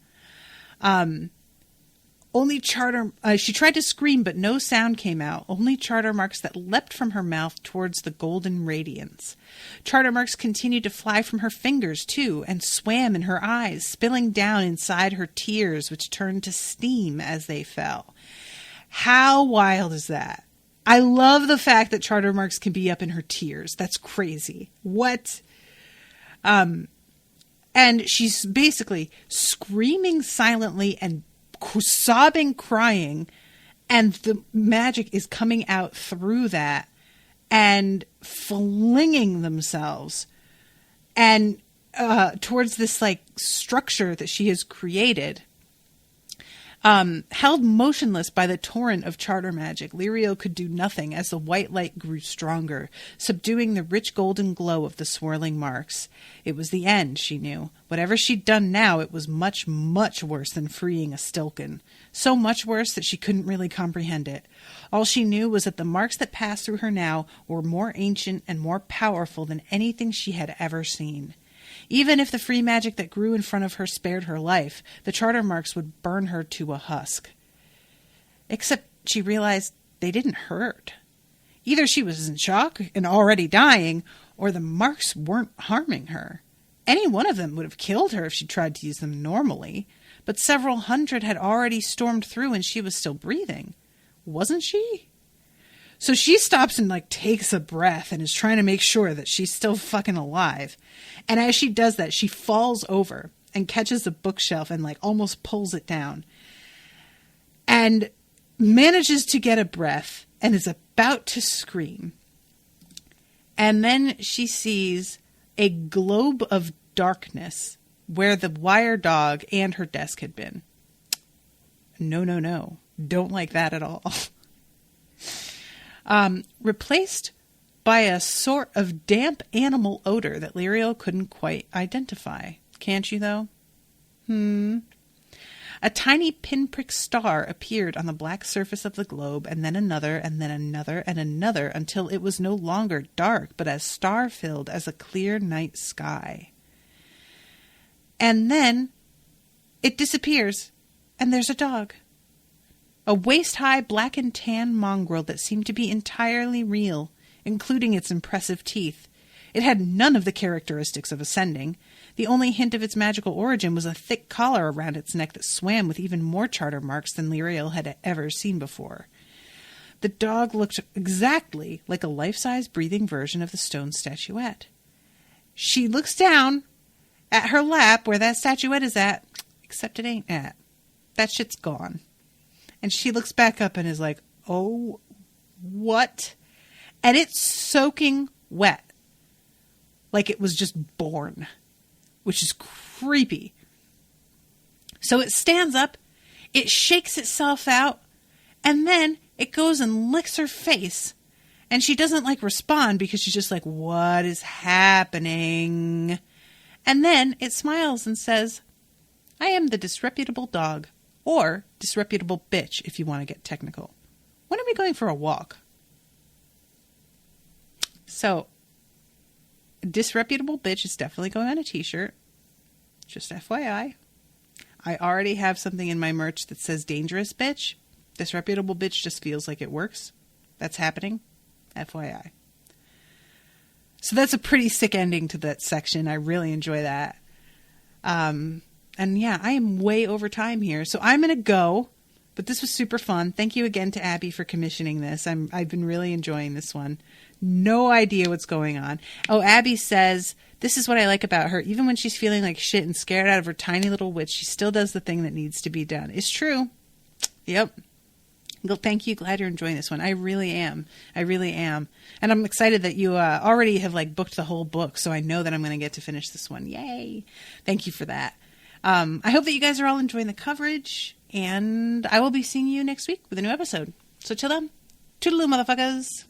She tried to scream, but no sound came out. Only charter marks that leapt from her mouth towards the golden radiance. Charter marks continued to fly from her fingers, too, and swam in her eyes, spilling down inside her tears, which turned to steam as they fell. How wild is that? I love the fact that charter marks can be up in her tears. That's crazy. What? And she's basically screaming silently and sobbing, crying, and the magic is coming out through that and flinging themselves and towards this like structure that she has created. Held motionless by the torrent of charter magic, Lirael could do nothing as the white light grew stronger, subduing the rich golden glow of the swirling marks. It was the end, she knew. Whatever she'd done now, it was much, much worse than freeing a Stilken. So much worse that she couldn't really comprehend it. All she knew was that the marks that passed through her now were more ancient and more powerful than anything she had ever seen. Even if the free magic that grew in front of her spared her life, the charter marks would burn her to a husk. Except she realized they didn't hurt. Either she was in shock and already dying, or the marks weren't harming her. Any one of them would have killed her if she tried to use them normally, but several hundred had already stormed through and she was still breathing. Wasn't she? So she stops and like takes a breath and is trying to make sure that she's still fucking alive. And as she does that, she falls over and catches a bookshelf and like almost pulls it down and manages to get a breath and is about to scream. And then she sees a globe of darkness where the wire dog and her desk had been. No. Don't like that at all. replaced by a sort of damp animal odor that Lirael couldn't quite identify. Can't you, though? A tiny pinprick star appeared on the black surface of the globe, and then another, and then another, and another, until it was no longer dark, but as star-filled as a clear night sky. And then it disappears, and there's a dog. A waist-high black and tan mongrel that seemed to be entirely real, including its impressive teeth. It had none of the characteristics of ascending. The only hint of its magical origin was a thick collar around its neck that swam with even more charter marks than Lirael had ever seen before. The dog looked exactly like a life-size breathing version of the stone statuette. She looks down at her lap where that statuette is at, except it ain't at. That shit's gone. And she looks back up and is like, oh, what? And it's soaking wet. Like it was just born. Which is creepy. So it stands up, it shakes itself out, and then it goes and licks her face. And she doesn't respond because she's just like, what is happening? And then it smiles and says, I am the disreputable dog, or disreputable bitch if you want to get technical. When are we going for a walk? So, disreputable bitch is definitely going on a t-shirt. Just FYI. I already have something in my merch that says dangerous bitch. Disreputable bitch just feels like it works. That's happening. FYI. So that's a pretty sick ending to that section. I really enjoy that. And yeah, I am way over time here. So I'm going to go. But this was super fun. Thank you again to Abbey for commissioning this. I've been really enjoying this one. No idea what's going on. Oh, Abbey says, this is what I like about her. Even when she's feeling like shit and scared out of her tiny little wits, she still does the thing that needs to be done. It's true. Yep. Well, thank you. Glad you're enjoying this one. I really am. I really am. And I'm excited that you already have booked the whole book. So I know that I'm going to get to finish this one. Yay. Thank you for that. I hope that you guys are all enjoying the coverage. And I will be seeing you next week with a new episode. So till then, toodaloo, motherfuckers.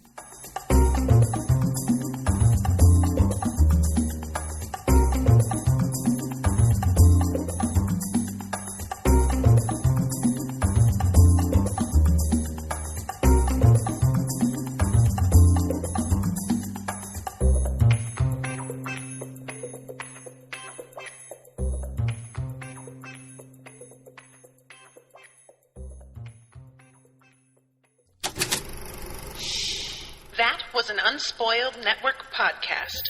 That was an Unspoiled Network podcast.